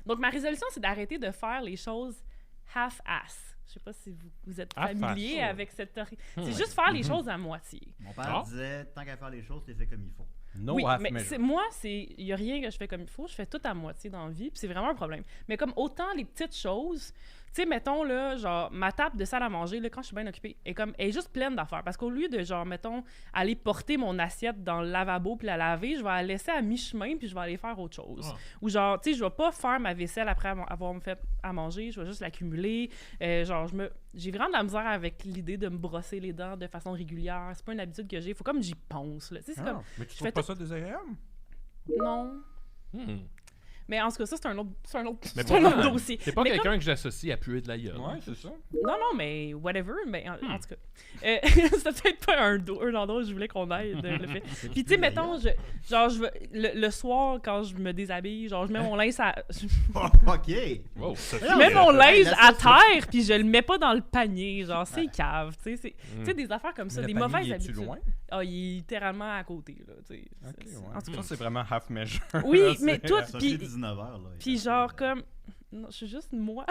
Donc, ma résolution, c'est d'arrêter de faire les choses half-ass. Je sais pas si vous êtes Half-ass, familier ouais. avec cette... C'est juste faire les Mhm. choses à moitié. Mon père Ah. disait, tant qu'à faire les choses, tu les fais comme il faut. No Oui, half mais measure. moi, il n'y a rien que je fais comme il faut. Je fais tout à moitié dans la vie, puis c'est vraiment un problème. Mais comme autant les petites choses, tu sais, mettons, là, genre, ma table de salle à manger, là, quand je suis bien occupée, elle est juste pleine d'affaires. Parce qu'au lieu de, genre, mettons, aller porter mon assiette dans le lavabo puis la laver, je vais la laisser à mi-chemin puis je vais aller faire autre chose. Ah. Ou genre, tu sais, je vais pas faire ma vaisselle après avoir me fait à manger, je vais juste l'accumuler. Genre, j'ai vraiment de la misère avec l'idée de me brosser les dents de façon régulière. C'est pas une habitude que j'ai. Faut comme j'y pense, là. Tu sais, c'est Ah, comme... mais tu fais trouves pas ça désagréable? Non. Hmm. Mais en tout cas, ça, c'est un autre Mais c'est un autre pourtant, dossier. C'est pas Mais quelqu'un que j'associe à puer de la gueule. Ouais, c'est ça. Non, mais whatever. Mais en tout cas, c'est peut-être pas un endroit où je voulais qu'on aille le fait. Puis tu sais, mettons, le soir, quand je me déshabille, genre, je mets mon linge à... OK. Wow, ça Je mets mon linge la à terre, puis je le mets pas dans le panier. Genre, c'est cave, tu sais. Tu sais, des affaires comme ça, Mais des le panier, mauvaises il est-tu habitudes. loin? Ah, il est littéralement à côté, là, tu sais. Ok, C'est- ouais. En tout cas, Ça, c'est vraiment half measure. oui, Là, mais c'est- tout, Ça puis... fait 19h, là. Puis genre comme... Non, je suis juste moi.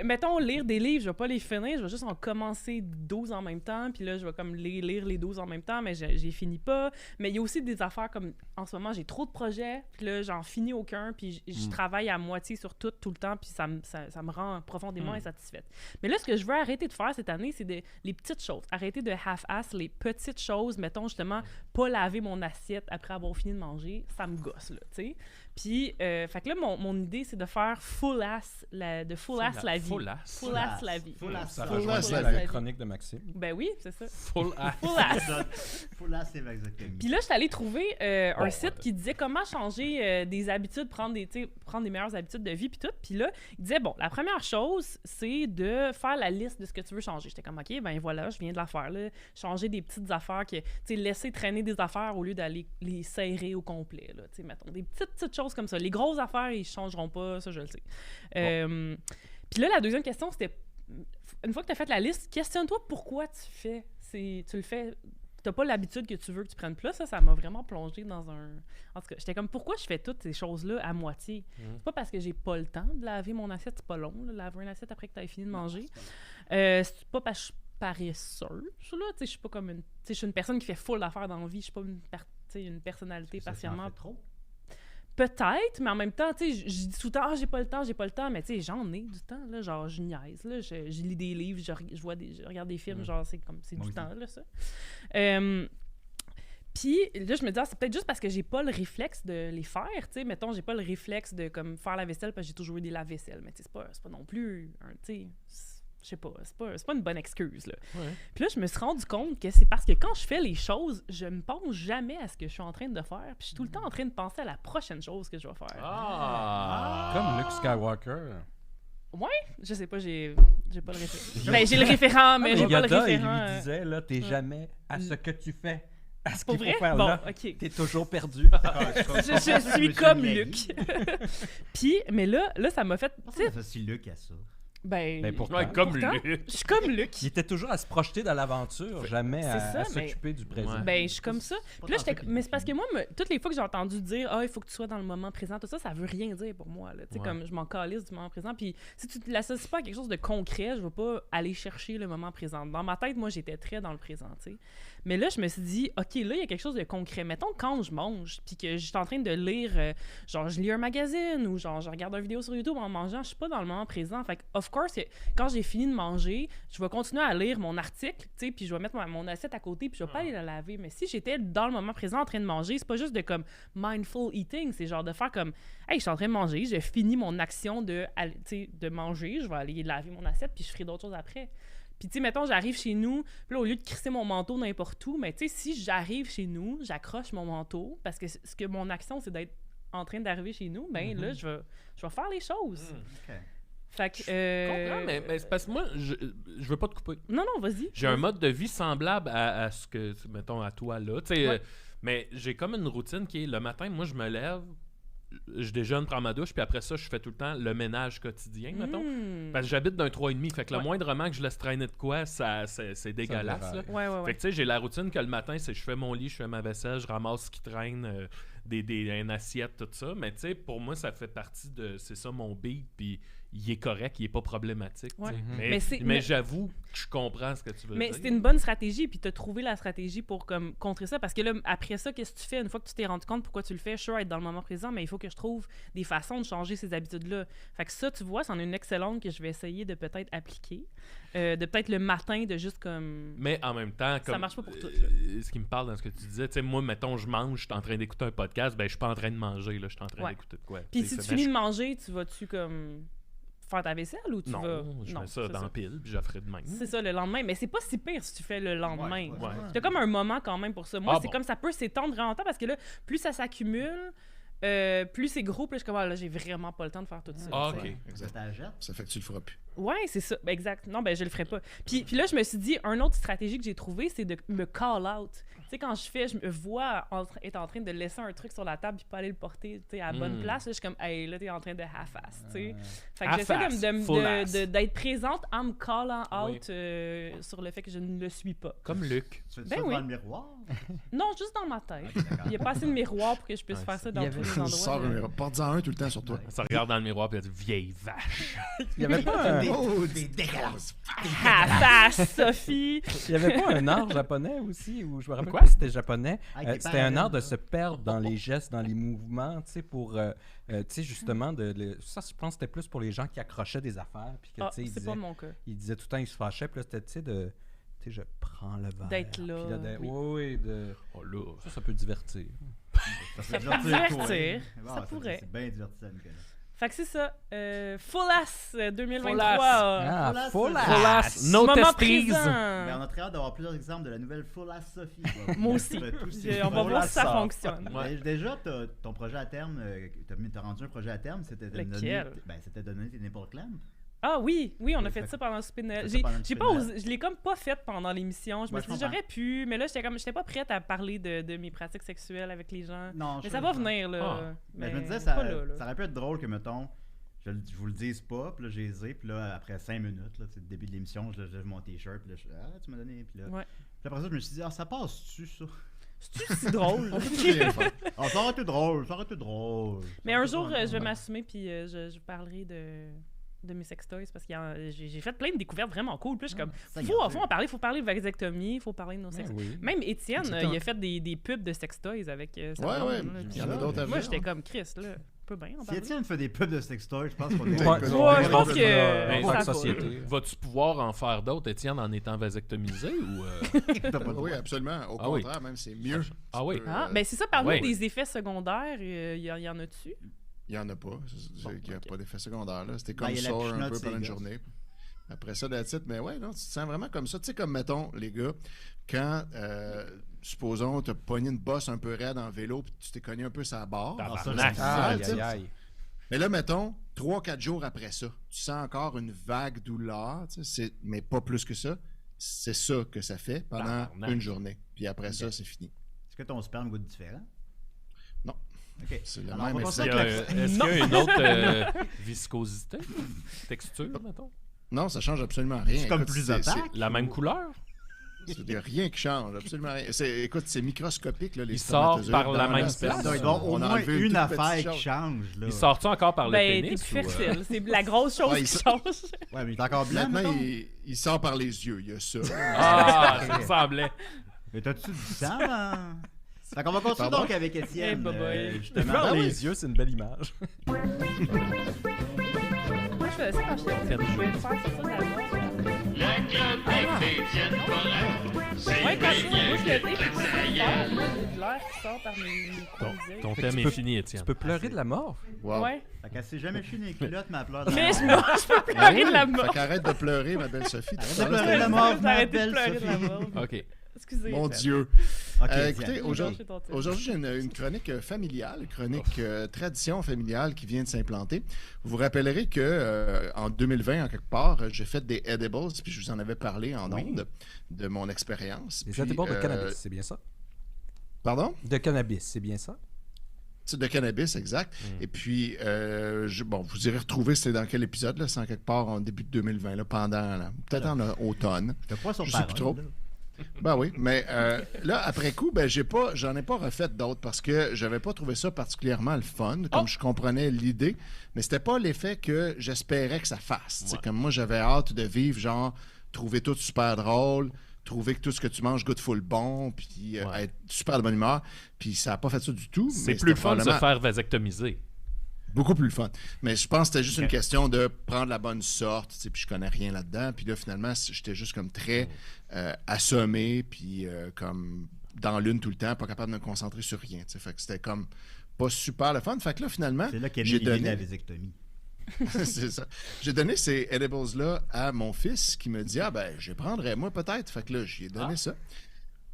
Mettons, lire des livres, je vais pas les finir, je vais juste en commencer 12 en même temps, puis là, je vais comme lire les 12 en même temps, mais j'ai fini pas. Mais il y a aussi des affaires comme, en ce moment, j'ai trop de projets, puis là, j'en finis aucun, puis je travaille à moitié sur tout le temps, puis ça me rend profondément insatisfaite. Mais là, ce que je veux arrêter de faire cette année, c'est les petites choses. Arrêter de half-ass les petites choses, mettons, justement, pas laver mon assiette après avoir fini de manger, ça me gosse, là, tu sais. Puis, fait que là, mon idée, c'est de faire full-ass la vie. Full ass. Full ass la vie. Full ass. Ça Full rejoint ass, la la vie. chronique de Maxime. Ben oui, c'est ça. Full ass. Full ass. Full ass, c'est vasectomie. Puis là, je suis allée trouver un Bon, site qui disait comment changer des habitudes, prendre des meilleures habitudes de vie, puis tout. Puis là, il disait, bon, la première chose, c'est de faire la liste de ce que tu veux changer. J'étais comme, OK, ben voilà, je viens de la faire, là. Changer des petites affaires, tu sais, laisser traîner des affaires au lieu d'aller les serrer au complet, là. Tu sais, mettons, des petites choses comme ça. Les grosses affaires, ils changeront pas, ça, je le sais. Puis là, la deuxième question, c'était, une fois que tu as fait la liste, questionne-toi pourquoi tu fais. Tu le fais... T'as pas l'habitude que tu veux que tu prennes plus, ça m'a vraiment plongé dans un... En tout cas, j'étais comme, pourquoi je fais toutes ces choses-là à moitié? C'est pas parce que j'ai pas le temps de laver mon assiette, c'est pas long, là, laver une assiette après que t'aies fini de manger. C'est pas parce que je suis paresseuse, là, tu sais, je suis pas comme une... Tu sais, je suis une personne qui fait full d'affaires dans la vie, je suis pas une personnalité patiemment... trop. Peut-être, mais en même temps, tu sais, je dis tout le temps, j'ai pas le temps, mais tu sais, j'en ai du temps, là, genre, je niaise, là, je lis des livres, je regarde des films, genre, c'est du temps, là, ça. Puis là, je me dis, c'est peut-être juste parce que j'ai pas le réflexe de les faire, tu sais, mettons, j'ai pas le réflexe de, comme, faire la vaisselle parce que j'ai toujours eu des lave-vaisselle, mais tu sais, c'est pas non plus, tu sais... Je sais pas, c'est pas une bonne excuse, là. Ouais. Puis là, je me suis rendu compte que c'est parce que quand je fais les choses, je me pense jamais à ce que je suis en train de faire, puis je suis tout le temps en train de penser à la prochaine chose que je vais faire. Comme Luke Skywalker. Je sais pas, j'ai pas le référent. Ben, j'ai le référent, mais j'ai pas le Yoda, il référent. lui disait, là, t'es jamais à ce que tu fais, à ce Pour qu'il vrai? faut faire Bon, là. OK. T'es toujours perdu. Je suis comme Luc. Puis, mais là, ça m'a fait... tu Pourquoi sais, ça associe Luc à ça? ben, pourquoi? Ouais, comme pourtant, Luc. je suis comme Luc. Il était toujours à se projeter dans l'aventure, jamais C'est à ça, mais- s'occuper du présent. Ouais. Ben, je suis comme ça. Pas Puis là, tant j'étais... ça, Mais c'est parce que moi, toutes les fois que j'ai entendu dire « Ah, il faut que tu sois dans le moment présent », tout ça, ça veut rien dire pour moi. Tu sais, Ouais. comme je m'en calisse du moment présent. Puis si tu l'associes pas à quelque chose de concret, je vais pas aller chercher le moment présent. Dans ma tête, moi, j'étais très dans le présent, tu sais. Mais là, je me suis dit « OK, là, il y a quelque chose de concret. Mettons quand je mange, puis que je suis en train de lire, genre, je lis un magazine ou genre, je regarde une vidéo sur YouTube en mangeant, je suis pas dans le moment présent. Fait que, of course, que quand j'ai fini de manger, je vais continuer à lire mon article, tu sais, puis je vais mettre mon assiette à côté, puis je vais pas aller la laver. Mais si j'étais dans le moment présent en train de manger, c'est pas juste de comme mindful eating, c'est genre de faire comme hey, je suis en train de manger, j'ai fini mon action de manger, je vais aller laver mon assiette, puis je ferai d'autres choses après. Puis, tu sais, mettons, j'arrive chez nous, puis là, au lieu de crisser mon manteau n'importe où, mais tu sais, si j'arrive chez nous, j'accroche mon manteau, parce que ce que mon action, c'est d'être en train d'arriver chez nous, ben là, je vais faire les choses. OK. Fait que... Je comprends, mais c'est parce que moi, je veux pas te couper. Non, vas-y. J'ai un mode de vie semblable à ce que, mettons, à toi là. Tu sais, Ouais. mais j'ai comme une routine qui est le matin, moi, je me lève, je déjeune, prends ma douche, puis après ça, je fais tout le temps le ménage quotidien, mettons. Parce que j'habite d'un 3,5, fait que le Ouais. moindrement que je laisse traîner de quoi, c'est dégueulasse. Là. Ouais. Fait que tu sais, j'ai la routine que le matin, c'est je fais mon lit, je fais ma vaisselle, je ramasse ce qui traîne, une assiette, tout ça. Mais tu sais, pour moi, ça fait partie de... C'est ça mon beat, puis il est correct, il est pas problématique. tu sais. Ouais. Mais, Mais j'avoue que je comprends ce que tu veux Mais dire. c'était une bonne stratégie, puis tu as trouvé la stratégie pour comme contrer ça. Parce que là, après ça, qu'est-ce que tu fais une fois que tu t'es rendu compte pourquoi tu le fais? Sure, être dans le moment présent, mais il faut que je trouve des façons de changer ces habitudes-là. Fait que ça, tu vois, c'en est une excellente que je vais essayer de peut-être appliquer. De peut-être le matin, de juste comme. Mais en même temps, comme, Ça marche pas pour toutes, là. ce qui me parle dans ce que tu disais, tu sais, moi, mettons, je mange, je suis en train d'écouter un podcast, ben je suis pas en train de manger, là, je suis en train Ouais. d'écouter de quoi. Puis Tu sais, si tu ça, finis mais de manger, tu vas-tu comme faire ta vaisselle ou tu non, vas. je Non, mets ça c'est dans la pile, puis je ferai de même. C'est ça, le lendemain. Mais c'est pas si pire si tu fais le lendemain. Ouais. T'as comme un moment quand même pour ça. Moi, Ah c'est bon. comme ça peut s'étendre vraiment longtemps parce que là, plus ça s'accumule, plus c'est gros, plus je suis comme, ah, là, j'ai vraiment pas le temps de faire tout ça. Ah, tu sais. ok. Ça t'achète? Ça fait que tu le feras plus. Ouais, c'est ça. Ben, exact. Non, ben je le ferai pas. Puis là, je me suis dit, une autre stratégie que j'ai trouvée, c'est de me call out. Tu sais, quand je me vois être en train de laisser un truc sur la table puis pas aller le porter, tu sais, à la bonne place, là, je suis comme, hey, là, t'es en train de half-ass, tu sais. Fait que j'essaie Half-ass, full ass. d'être présente en me calling Oui. out sur le fait que je ne le suis pas. Comme Luc. Tu fais Ben ça devant oui. le miroir? Non, juste dans ma tête. Ok, d'accord. Il n'y a pas assez de miroir pour que je puisse Ouais, faire ça il dans y tous avait- les endroits. Sors un miroir. Porte-en un tout le temps sur toi. Ça regarde dans le miroir, puis elle dit vieille vache. Il y avait pas un, Oh, Des dégueulasses! Half-ass, Sophie! il y avait pas un art japonais aussi, où je me rappelle Quoi? pas si c'était japonais. Ah, qui C'était un parallèle, art de ça. se perdre dans les gestes, dans les mouvements, tu sais, pour, tu sais, justement, ça, je pense que c'était plus pour les gens qui accrochaient des affaires, puis que, Ah, tu sais, ils c'est disaient, pas mon cas. il disait tout le temps, il se fâchait, puis là, c'était, tu sais, tu sais, je prends le verre. D'être là, Puis oui. oui, Oh là. Ça peut divertir. Ça Ça peut peut divertir. Bon, Ça pourrait. C'est bien divertissant, Nicolas. Fait que c'est ça. Full Ass 2023. Ah, full ass. Full ass, no Moment testes. présent. Mais on a très hâte d'avoir plusieurs exemples de la nouvelle Full Ass Sophie. Moi aussi. On va voir si ça fonctionne. Ouais. Déjà, ton projet à terme, t'as rendu un projet à terme, c'était de Lequel? c'était de donner tes nipple clamps. Ah oui, on a fait ça pendant le souper de Noël. Je l'ai comme pas fait pendant l'émission. Je me Ouais, suis dit je comprends. j'aurais pu, mais là j'étais pas prête à parler de mes pratiques sexuelles avec les gens. Non, Mais ça va venir là. Ah. Mais je me disais, pas ça là. aurait pu être drôle que, mettons, je vous le dise pas, puis là, j'ai zé, puis là, après 5 minutes, là, c'est le début de l'émission, je lève mon t-shirt, puis là, tu m'as donné, puis là. Ouais. Puis après ça, je me suis dit, ça passe-tu, ça? C'est-tu si drôle? Ça aurait été drôle, Mais un jour, je vais m'assumer puis je parlerai de mes sextoys parce que j'ai fait plein de découvertes vraiment cool. Puis je suis comme, faut en parler, faut parler de vasectomie, faut parler de nos sextoys. Oui. Même Étienne, Exactement. il a fait des pubs de sextoys avec sa Ouais, blonde, ouais, là, il puis y en a d'autres à moi, venir, j'étais ouais. comme, Chris, là, on peut bien en Si parler. Étienne fait des pubs de sextoys, je pense qu'on est... Ouais, je pense que Ben, ça Pas de va. société. Vas-tu pouvoir en faire d'autres, Étienne, en étant vasectomisé ou T'as pas le droit. Oui, absolument. Au Ah oui. contraire, même, c'est mieux. Ah oui. Ah, ben c'est ça, parle-nous Ouais. des effets secondaires, il y en a-tu? Il n'y en a pas. Il n'y a ok. pas d'effet secondaire. Là. C'était Ben, comme il y a la sore un pichenote, peu c'est pendant une gosse. journée. Après ça, la titre, mais ouais, non, tu te sens vraiment comme ça. Tu sais, comme mettons, les gars, quand, supposons, tu as pogné une bosse un peu raide en vélo, puis tu t'es cogné un peu sa barre. Tabarnak. Aïe, tu sais. aïe, aïe. Mais là, mettons, 3-4 jours après ça, tu sens encore une vague douleur, tu sais, mais pas plus que ça. C'est ça que ça fait pendant Tabarnak. une journée. Puis après ça, c'est fini. Est-ce que ton sperme goûte différent? Non. OK. C'est le Alors, même on va effet. passer Est-ce avec qu'il y a une autre viscosité, texture, mettons? Non, ça change absolument rien. C'est comme Écoute, plus c'est- opaque? La même couleur? Il n'y a rien qui change, absolument rien. Écoute, c'est microscopique, là, les Il sort spermatozoïdes par la dans même l'os. place. Il doit y avoir au On a moins enlevé une toute affaire petite qui chose. change, là. Il sort-tu encore par le Ben, t'es pénis? plus ou, fertile. C'est la grosse chose Ouais, qui il- change. Ouais, mais il est encore blanc, Maintenant, mettons. il sort par les yeux, il y a ça. Ah, ça ressemblait. Mais t'as-tu du sang, là? Fait qu'on va continuer Pardon? donc avec Étienne. Eh, bye-bye. Justement. Faire oui. les yeux, c'est une belle image. Moi, je faisais ça quand j'étais petite. Je pouvais me faire sortir de la mort. La chronique d'Étienne Morin. C'est Ouais, quand je bien bouge le que nez, puis ça ça y sort, est. là, de l'air qui sort par mes coins Ton Fait que thème tu est peux- fini, Étienne. Tu peux pleurer de la mort. Wow. Ouais. Fait qu'elle s'est jamais chiée dans les culottes, mais elle pleure. dans la Mais mort. je peux pleurer de la Fait mort. qu'arrête de pleurer, ma belle Sophie. Arrête de pleurer de la J'ai mort, ma arrêté de belle pleurer de la Sophie. mort. OK. Excusez. Mon Étienne. Dieu. Ok, Écoutez, Étienne. aujourd'hui, j'ai une chronique familiale, une chronique tradition familiale qui vient de s'implanter. Vous vous rappellerez que en 2020, en quelque part, j'ai fait des edibles, puis je vous en avais parlé en ondes de mon expérience. Les Puis, edibles de cannabis, c'est bien ça? Pardon? De cannabis, c'est bien ça? C'est de cannabis, exact. Et puis, vous irez retrouver, c'était dans quel épisode, là? C'est en quelque part en début de 2020, là, peut-être en automne. Je te crois sur Je sais plus parole, trop. là. Ben oui, mais là, après coup, j'en ai pas refait d'autres parce que j'avais pas trouvé ça particulièrement le fun, comme je comprenais l'idée, mais c'était pas l'effet que j'espérais que ça fasse. C'est comme moi, j'avais hâte de vivre, genre, trouver tout super drôle, trouver que tout ce que tu manges goûte full bon, puis être super de bonne humeur, puis ça a pas fait ça du tout. C'est mais plus le c'était fun de se probablement faire vasectomiser. beaucoup plus le fun. Mais je pense que c'était juste une question de prendre la bonne sorte, tu sais, puis je connais rien là-dedans. Puis là, finalement, j'étais juste comme très assommé, puis comme dans l'une tout le temps, pas capable de me concentrer sur rien. Tu sais. Fait que c'était comme pas super le fun. Fait que là, finalement, C'est là qu'est j'ai née l'idée de la donné... vasectomie. C'est ça. J'ai donné ces edibles-là à mon fils qui me dit « Ah ben, je les prendrais moi peut-être. » Fait que là, j'y ai donné ça.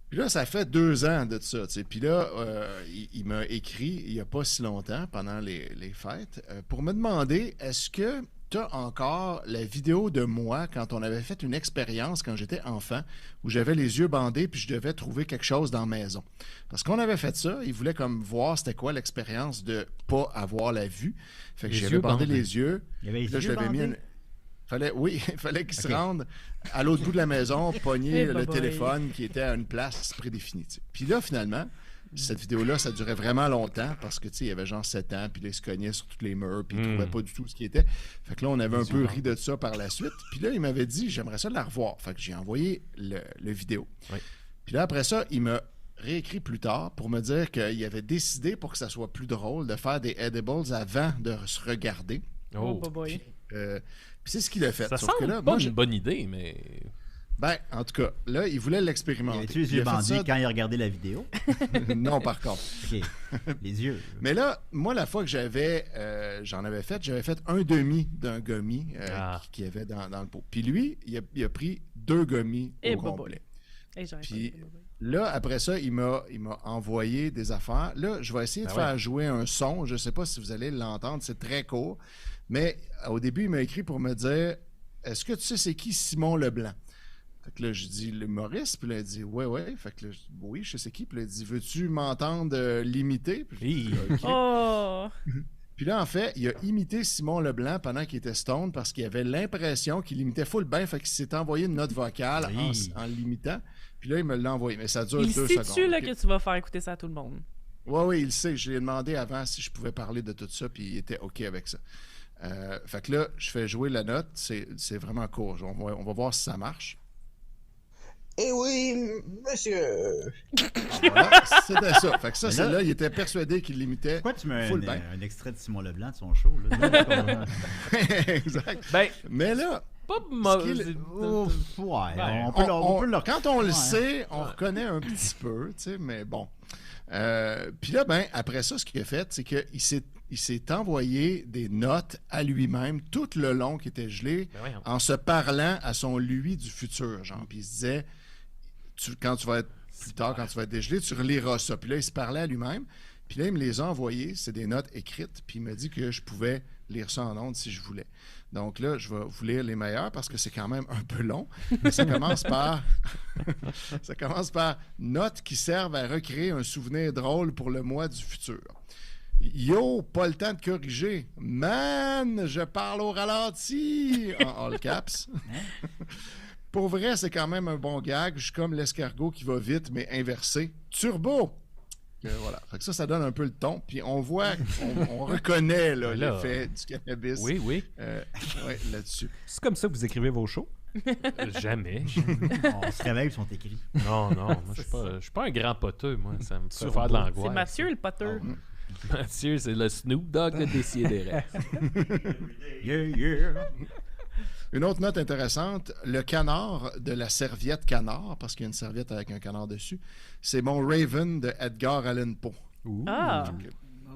Puis là, ça fait 2 ans de ça. Tu sais. Puis là, il m'a écrit il n'y a pas si longtemps, pendant les fêtes, pour me demander est-ce que tu as encore la vidéo de moi quand on avait fait une expérience quand j'étais enfant où j'avais les yeux bandés puis je devais trouver quelque chose dans la maison. Parce qu'on avait fait ça, il voulait comme voir c'était quoi l'expérience de pas avoir la vue. Fait que Les j'avais yeux bandé bandés. les yeux. Il y avait les Puis là, je yeux l'avais mis. bandés. Il fallait qu'il se Ok. rende à l'autre bout de la maison, pogner Eh, le bye-bye. téléphone qui était à une place prédéfinie. Tu sais. Puis là, finalement, cette vidéo-là, ça durait vraiment longtemps parce que tu sais, il y avait genre 7 ans, puis là, il se cognait sur tous les murs, puis il trouvait pas du tout ce qui était. Fait que là, on avait un peu ri de ça par la suite. Puis là, il m'avait dit, j'aimerais ça la revoir. Fait que j'ai envoyé le vidéo. Oui. Puis là, après ça, il m'a réécrit plus tard pour me dire qu'il avait décidé, pour que ça soit plus drôle, de faire des edibles avant de se regarder. Oh, boy. Puis c'est ce qu'il a fait. Ça Sauf que semble là, pas moi, une bonne idée, mais... Ben, en tout cas, là, il voulait l'expérimenter. Avait-tu les Il yeux a fait bandés ça- quand il a regardé la vidéo? Non, par contre. OK. Les yeux. Mais là, moi, la fois que j'avais fait un demi d'un gummy qu'il y avait dans le pot. Puis lui, il a pris 2 gummies Et au complet. Et j'aurais Puis pas dit. là, après ça, il m'a envoyé des affaires. Là, je vais essayer de faire jouer un son. Je ne sais pas si vous allez l'entendre. C'est très court. Mais au début, il m'a écrit pour me dire « Est-ce que tu sais c'est qui Simon Leblanc? » Fait que là, je dis l'humoriste. Puis là, il dit « Ouais. » Fait que là, je dis « Oui, je sais c'est qui. » Puis là, il dit « Veux-tu m'entendre l'imiter? » Puis je dis, Hi. OK. Oh! Puis là, en fait, il a imité Simon Leblanc pendant qu'il était stone parce qu'il avait l'impression qu'il imitait full bien. Fait qu'il s'est envoyé une note vocale en l'imitant. Puis là, il me l'a envoyé. Mais ça dure Il 2 sait-tu secondes. là OK? que tu vas faire écouter ça à tout le monde? Oui, il le sait. Je lui ai demandé avant si je pouvais parler de tout ça, puis il était OK avec ça. Fait que là, je fais jouer la note. C'est vraiment court. On va voir si ça marche. Eh oui, monsieur. Voilà, c'était ça. Fait que ça, Mais c'est là- là, il était persuadé qu'il l'imitait. Pourquoi tu mets full bien. un extrait de Simon Leblanc de son show? Là? Exact. Ben, Mais là, pas qu'il- mauvais. Ouf, ouais, Ben, on peut le quand on le Ouais. sait, on reconnaît un petit peu, tu sais, mais bon. Puis là, ben, après ça, ce qu'il a fait, c'est qu'il s'est envoyé des notes à lui-même tout le long qu'il était gelé, Ben voyons. en se parlant à son lui du futur, genre. Puis il se disait, quand tu vas être plus tard, quand tu vas être dégelé, tu reliras ça. Puis là, il se parlait à lui-même. Puis là, il me les a envoyées. C'est des notes écrites. Puis il m'a dit que je pouvais lire ça en ondes si je voulais. Donc là, je vais vous lire les meilleurs parce que c'est quand même un peu long. Mais ça commence par... ça commence par « Notes qui servent à recréer un souvenir drôle pour le mois du futur. » Yo, pas le temps de corriger. Man, je parle au ralenti! En all caps. Pour vrai, c'est quand même un bon gag. Je suis comme l'escargot qui va vite, mais inversé. Turbo! Voilà. Fait que ça donne un peu le ton. Puis on voit, on reconnaît là, Là. l'effet du cannabis Oui. ouais, là-dessus. C'est comme ça que vous écrivez vos shows? Jamais. On se réveille, ils sont écrits. Non, moi, je suis pas un grand poteux, moi. Ça me fait faire de C'est l'angoisse. Mathieu le poteur. Mathieu, c'est le Snoop Dogg de Décideret. Yeah. Une autre note intéressante, le canard de la serviette canard, parce qu'il y a une serviette avec un canard dessus, c'est mon Raven de Edgar Allan Poe. Ah! C'est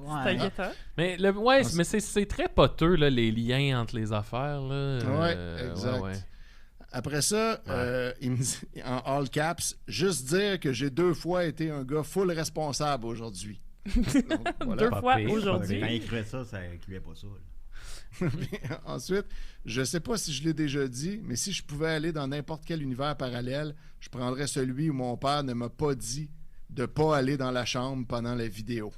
Ouais. inquiétant. Mais mais c'est très poteux, là, les liens entre les affaires. Là. Ouais, exact. Après ça, il me dit, en all caps, juste dire que j'ai 2 fois été un gars full responsable aujourd'hui. Donc, voilà. 2 Pas fois pire. Quand il aujourd'hui. écrivait ça incluait pas ça. là. Ensuite, je sais pas si je l'ai déjà dit, mais si je pouvais aller dans n'importe quel univers parallèle, je prendrais celui où mon père ne m'a pas dit de pas aller dans la chambre pendant la vidéo.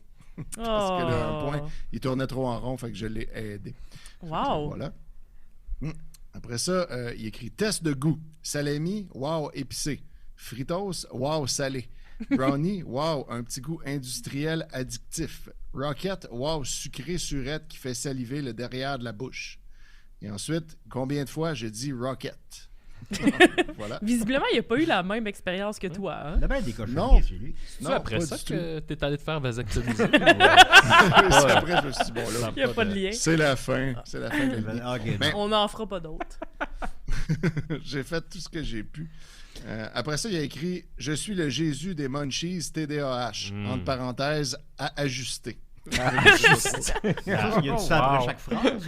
Parce que là, à un point, il tournait trop en rond, fait que je l'ai aidé. Wow! Voilà. Après ça, il écrit test de goût. Salami, wow, épicé. Fritos, wow, salé. Brownie, wow, un petit goût industriel addictif. Rocket, wow, sucré surette qui fait saliver le derrière de la bouche. Et ensuite, combien de fois j'ai dit Rocket? Voilà. Visiblement, il n'a pas eu la même expérience que toi. Hein? Il y a bien des cochons Non. chez lui. C'est après pas ça du que t'es allé te faire vasectomiser? tout. C'est après, je me suis dit, bon, là, Il n'y a pas de lien. c'est la fin. C'est la fin de la vie. Ok, Mais- non. On n'en fera pas d'autres. J'ai fait tout ce que j'ai pu. Après ça, il a écrit « Je suis le Jésus des Munchies TDAH. Entre parenthèses, à ajuster. Y a-tu ça après Wow. chaque phrase?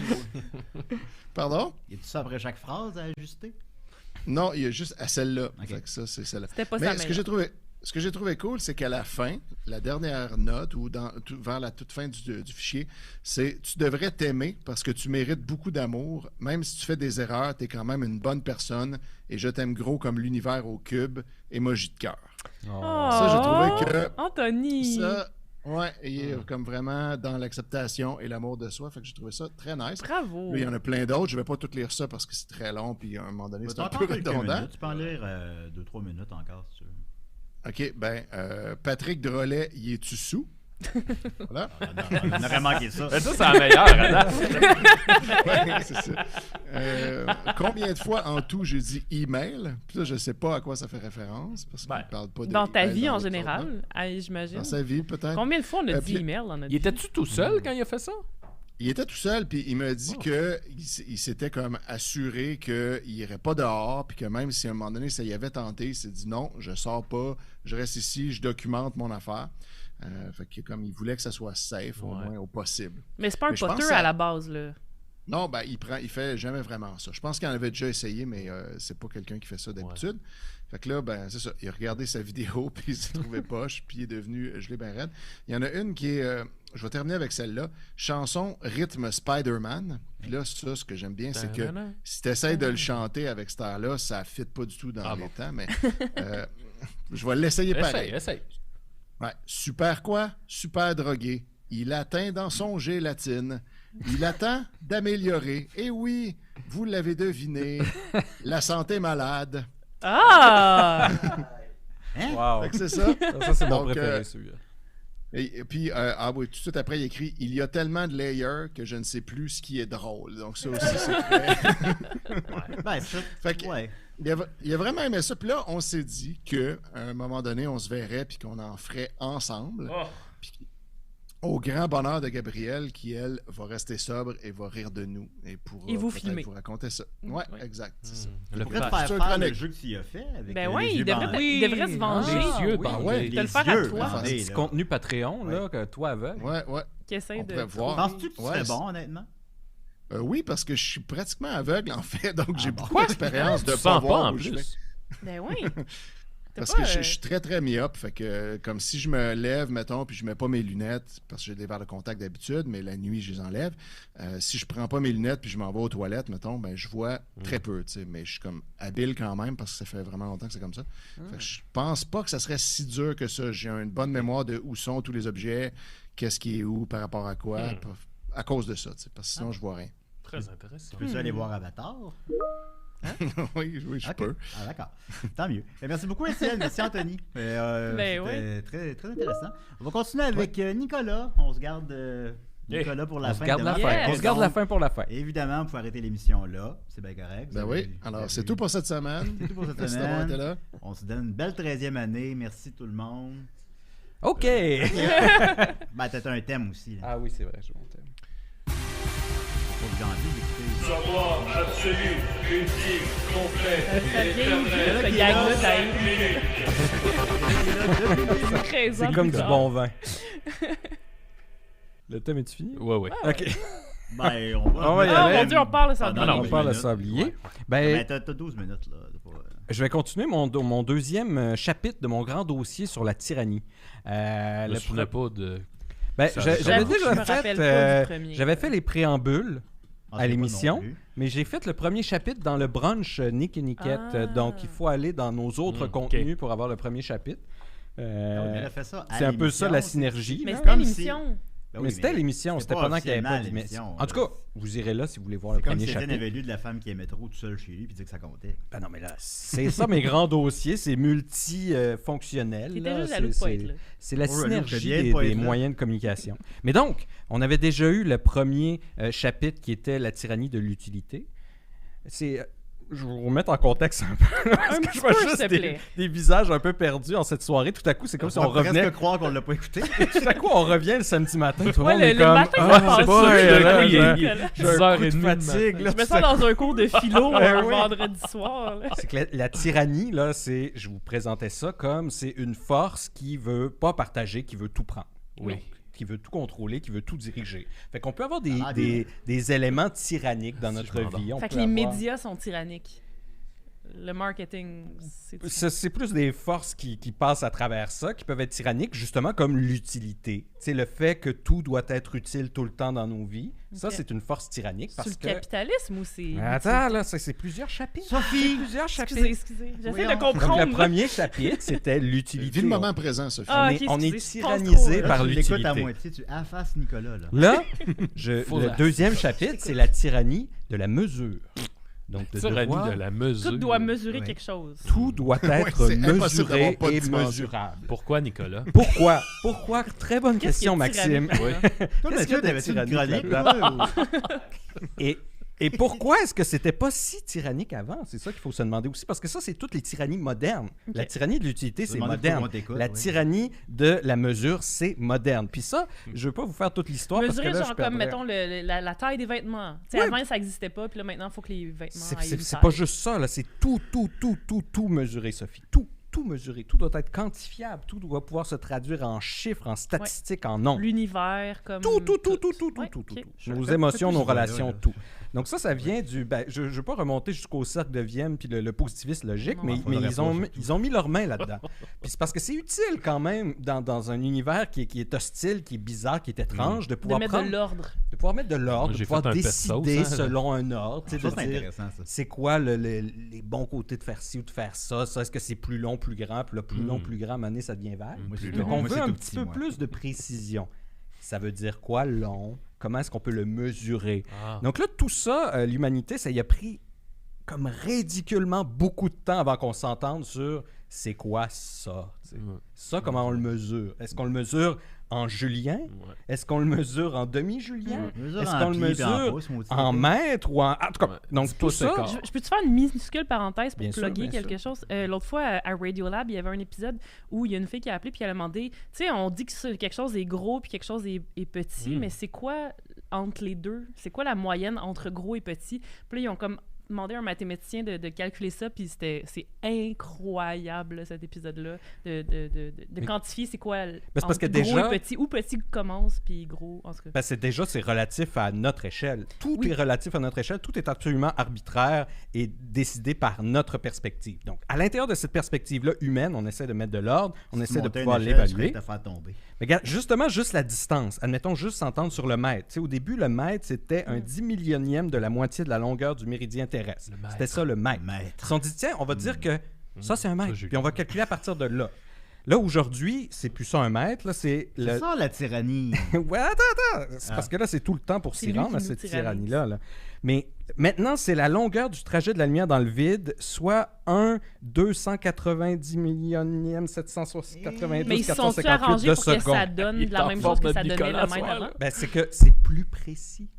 Pardon? Y a-tu ça après chaque phrase à ajuster? Non, il y a juste à celle-là. Ok. Fait que ça, c'est celle-là. C'était pas Mais ça. ce que j'ai trouvé cool, c'est qu'à la fin, la dernière note, ou vers la toute fin du fichier, c'est « Tu devrais t'aimer parce que tu mérites beaucoup d'amour. Même si tu fais des erreurs, tu es quand même une bonne personne et je t'aime gros comme l'univers au cube. Emoji de cœur. » Ça, j'ai trouvé que Anthony! ça, ouais, il est comme vraiment dans l'acceptation et l'amour de soi. Fait que j'ai trouvé ça très nice. Bravo! Là, il y en a plein d'autres. Je vais pas tout lire ça parce que c'est très long. Puis à un moment donné, c'est T'as un peu encore quelques redondant. minutes. Tu peux en lire 2-3 minutes encore, si tu veux. OK, ben, Patrick Drolet, y es-tu sous? Voilà. On aurait manqué ça. Mais ça, c'est la meilleure, Adam. Ouais, c'est ça. Combien de fois en tout j'ai dit email? Puis là, je sais pas à quoi ça fait référence parce qu'il Ben, parle pas de Dans ta email vie dans en l'épisode, général, là. j'imagine. Dans sa vie, peut-être. Combien de fois on a dit puis- email dans notre Il vie? était-tu tout seul quand il a fait ça? il était tout seul, puis il m'a dit que il s'était comme assuré qu'il irait pas dehors, puis que même si à un moment donné ça y avait tenté, il s'est dit non, je sors pas, je reste ici, je documente mon affaire. Fait que comme il voulait que ça soit safe, au moins au possible. Mais c'est pas un je pense poteur à la base, là. Non, ben il fait jamais vraiment ça. Je pense qu'il en avait déjà essayé, mais c'est pas quelqu'un qui fait ça d'habitude. Fait que là, ben c'est ça. Il a regardé sa vidéo, puis il s'est trouvé poche, puis il est devenu gelé ben raide. Il y en a une qui est... je vais terminer avec celle-là. Chanson rythme Spider-Man. Puis là, ça, ce que j'aime bien, c'est que si tu essaies de le chanter avec cette air-là, ça ne fit pas du tout dans les temps, mais je vais l'essayer pareil. Essaye. Ouais. Super quoi? Super drogué. Il atteint dans son gélatine. Il attend d'améliorer. Et oui, vous l'avez deviné, la santé malade. Ah! Wow. Fait que c'est ça. Ça, c'est mon Donc, préféré, celui-là. Et puis, oui, tout de suite après, il écrit « Il y a tellement de layers que je ne sais plus ce qui est drôle. » Donc ça aussi, c'est très... Ben, ça, Fait que, ouais. il a vraiment aimé ça. Puis là, on s'est dit qu'à un moment donné, on se verrait puis qu'on en ferait ensemble. Puis, au grand bonheur de Gabrielle, qui, elle, va rester sobre et va rire de nous. Et pourra vous peut-être filmer. vous raconter ça. Ouais, exact. C'est ça. Le Pourrait te fa- faire faire le jeu que tu as fait avec Ben les oui, yeux il devrait, bandés. il devrait se venger. Les yeux oui. bandés. Ouais. Te le Les faire à yeux toi. bandés, Petit là. contenu Patreon, là, que toi aveugle. Ouais. Qui essaie On de. pourrait voir. Penses-tu que tu serais Ouais, bon, honnêtement? Oui, parce que je suis pratiquement aveugle, en fait. Donc, j'ai bon. beaucoup d'expérience de Tu pas sens voir pas en où je vais. plus. Ben oui. Parce que je suis très, très myope. Fait que, comme si je me lève, mettons, puis je mets pas mes lunettes, parce que j'ai des verres de contact d'habitude, mais la nuit, je les enlève. Si je prends pas mes lunettes, puis je m'en vais aux toilettes, mettons, ben, je vois très peu, tu sais. Mais je suis comme habile quand même, parce que ça fait vraiment longtemps que c'est comme ça. Fait que je pense pas que ça serait si dur que ça. J'ai une bonne mémoire de où sont tous les objets, qu'est-ce qui est où, par rapport à quoi, à cause de ça, tu sais. Parce que sinon, je vois rien. Très intéressant. Peux-tu aller voir Avatar? oui, je Ok. peux. Ah, d'accord. Tant mieux. Merci beaucoup, Étienne. Merci, Anthony. C'était ouais. très, très intéressant. On va continuer avec Nicolas. On se garde Nicolas pour la On fin. se garde la demain. fin. On se garde la fin pour la fin. Évidemment, vous pouvez arrêter l'émission là. C'est bien correct. Ben oui. Alors, c'est tout pour cette semaine. C'est tout pour cette Merci d'avoir été semaine. là. On se donne une belle 13e année. Merci tout le monde. OK! Ben, t'as un thème aussi. Là. Ah oui, c'est vrai, je monte. Faut que j'ai envie d'écouter. Savoir absolu, ultime, complet, Ça vient de ce gag-là, t'as C'est comme du bon vin. Le thème est-tu fini? Ouais. OK. Ben, on va. On va y Ah, aller. mon Dieu, on parle de ça. Ah, On oui, parle de minutes. sablier. Ouais. Ben, Ben, t'as 12 minutes, là. je vais continuer mon deuxième chapitre de mon grand dossier sur la tyrannie. Je me souviens pas de... Ben, Ça- j'avais J'avoue que je déjà me rappelle fait, pas du premier. j'avais fait les préambules Ah, à c'est l'émission, pas non plus. mais j'ai fait le premier chapitre dans le brunch Nick et Nickette. Ah. Donc, il faut aller dans nos autres ok. contenus pour avoir le premier chapitre. Ah oui, elle a fait ça à C'est un peu ça la l'émission, synergie. Mais là. c'était Comme l'émission. Ben Mais oui, c'était l'émission, c'était pas pendant qu'il n'y avait pas officiellement d'émission. l'émission, En tout cas, vous irez là si vous voulez voir le C'est comme premier si Étienne chapitre. avait lu de la femme qui aimait trop tout seul chez lui puis dit que ça comptait. Ben non, mais là, c'est ça mes grands dossiers, c'est multi-fonctionnel. Il était juste jaloux de pas être là. C'est la Oh, jaloux, synergie c'est bien de des, pas des être là. moyens de communication. Mais donc, on avait déjà eu le premier chapitre qui était la tyrannie de l'utilité. C'est... je vais vous remettre en contexte un peu. Parce Un que petit je vois peu, juste s'il te plaît. des visages un peu perdus en cette soirée. Tout à coup, c'est comme si on revenait. presque croire qu'on l'a pas écouté. Tout à coup, on revient le samedi matin. Tout le Ouais, monde est le comme. matin, Ah, ça passe c'est pas, sûr, là, là, j'ai- il- j'ai un coup de 10h30 fatigue. là, Je me ça- sens dans un cours de philo Ouais, un oui. vendredi soir. là. C'est que la tyrannie, là, c'est, je vous présentais ça comme c'est une force qui veut pas partager, qui veut tout prendre. Oui. Donc, qui veut tout contrôler, qui veut tout diriger. Fait qu'on peut avoir des, Ah, des éléments tyranniques dans Si notre je m'endors. vie. On Fait que peut les avoir- médias sont tyranniques. Le marketing, c'est... C'est plus des forces qui passent à travers ça, qui peuvent être tyranniques, justement comme l'utilité. C'est le fait que tout doit être utile tout le temps dans nos vies. Ça, Ok. c'est une force tyrannique C'est parce le que... capitalisme ou c'est... Mais attends, là, c'est plusieurs chapitres. Sophie! Plusieurs chapitres. Excusez. J'essaie Voyons. de Donc, comprendre. le premier chapitre, c'était l'utilité. Vis le moment présent, Sophie. Ah, on ok, est, on est excusez, je pense tyrannisé trop, par Tu l'écoutes à l'utilité. moitié, tu affaces Nicolas, là. Là, Faut le la- deuxième chapitre, c'est la tyrannie de la mesure. Donc, de Tyrannie devoir- de la mesure. Tout doit mesurer Ouais. quelque chose. tout doit être c'est impossible mesuré d'avoir pas de et dimension. mesurable. Pourquoi, Nicolas? Pourquoi? Pourquoi? Très bonne Qu'est-ce qui question, est Maxime. tyrannique, là? Toi, Qu'est-ce Mathieu, que t'avais-tu une tyrannique chronique, là-dedans? toi, ou- Et Et pourquoi est-ce que c'était pas si tyrannique avant? C'est ça qu'il faut se demander aussi, parce que ça, c'est toutes les tyrannies modernes. Ok. La tyrannie de l'utilité, c'est Demandez moderne. pourquoi on t'écoute, La oui. tyrannie de la mesure, c'est moderne. Puis ça, je veux pas vous faire toute l'histoire parce que Mesurer, là, genre, je comme, perdrais- mettons, la taille des vêtements. Tu sais, Ouais. avant, ça n'existait pas, puis là, maintenant, il faut que les vêtements aient une C'est taille. pas juste ça, là. C'est tout mesuré, Sophie. Tout mesuré. Tout doit être quantifiable. Tout doit pouvoir se traduire en chiffres, en statistiques, en nombres. L'univers, comme... Tout. Ouais, Tout. ok. Nos Faites- émotions, faites nos plus ça, relations, là. tout. Donc ça vient du... Ben, je ne veux pas remonter jusqu'au cercle de Vienne puis le positivisme logique, Non. mais, Faudrait pas, surtout. ils ont mis leurs mains là-dedans. Puis c'est parce que c'est utile quand même dans un univers qui est hostile, qui est bizarre, qui est étrange, de De pouvoir mettre prendre... de l'ordre. de pouvoir mettre de l'ordre, Moi, de j'ai pouvoir fait un pet de sauce, décider hein. selon un ordre, tu sais, Ça, de c'est dire intéressant, ça. c'est quoi les bons côtés de faire ci ou de faire ça, est-ce que c'est plus long, plus grand, puis là, plus long, plus grand, à un moment donné, ça devient vert. Moi, c'est Donc, tout. on Moi, veut c'est un tout petit petit, peu moi. plus de précision. Ça veut dire quoi, long? Comment est-ce qu'on peut le mesurer? Ah. Donc là, tout ça, l'humanité, ça y a pris comme ridiculement beaucoup de temps avant qu'on s'entende sur c'est quoi ça? Tu sais. Ça, comment on le mesure? Est-ce qu'on le mesure en julien? Est-ce qu'on le mesure en demi-julien? Mesure Est-ce en qu'on le pieds puis en mesure pouces, moi aussi. en mètres ou en... En tout cas, Ouais. donc tout Pouces et ça... quart. Je peux-tu faire une minuscule parenthèse pour Bien sûr, plugger bien quelque chose? L'autre fois, à Radiolab, il y avait un épisode où il y a une fille qui a appelé puis elle a demandé, tu sais, on dit que quelque chose est gros puis quelque chose est petit, mais c'est quoi entre les deux? C'est quoi la moyenne entre gros et petit? Puis là, ils ont comme demandé à un mathématicien de calculer ça, puis c'est incroyable, là, cet épisode-là, de quantifier c'est quoi c'est parce que entre gros déjà- et petit, où petit commence, puis gros, en tout cas. Parce que déjà, c'est relatif à notre échelle. Tout Oui. est relatif à notre échelle. Tout est absolument arbitraire et décidé par notre perspective. Donc, à l'intérieur de cette perspective-là humaine, on essaie de mettre de l'ordre, on essaie de Monter une pouvoir échelle, je serais l'évaluer. te faire tomber. Mais regarde, justement, juste la distance. Admettons, juste s'entendre sur le mètre. Tu sais, au début, le mètre, c'était un 10 millionième de la moitié de la longueur du méridien terrestre. C'était ça, le mètre. Ils se sont dit, tiens, on va dire que ça, c'est un mètre. j'ai Puis on va calculer à partir de là. Là, aujourd'hui, c'est plus ça un mètre. Là, c'est le... C'est ça, la tyrannie. Ouais, attends. C'est parce que là, c'est tout le temps pour C'est s'y lui rendre qui à nous cette tyrannise. tyrannie-là. Là. Mais maintenant, c'est la longueur du trajet de la lumière dans le vide, soit 1 290 millionième 792 Mais ils se sont 458 arrangés de pour que ça secondes. donne Il est la en même forme chose que de ça donnait Nicolas le mètre Soir, avant? là. Ben, c'est que c'est plus précis.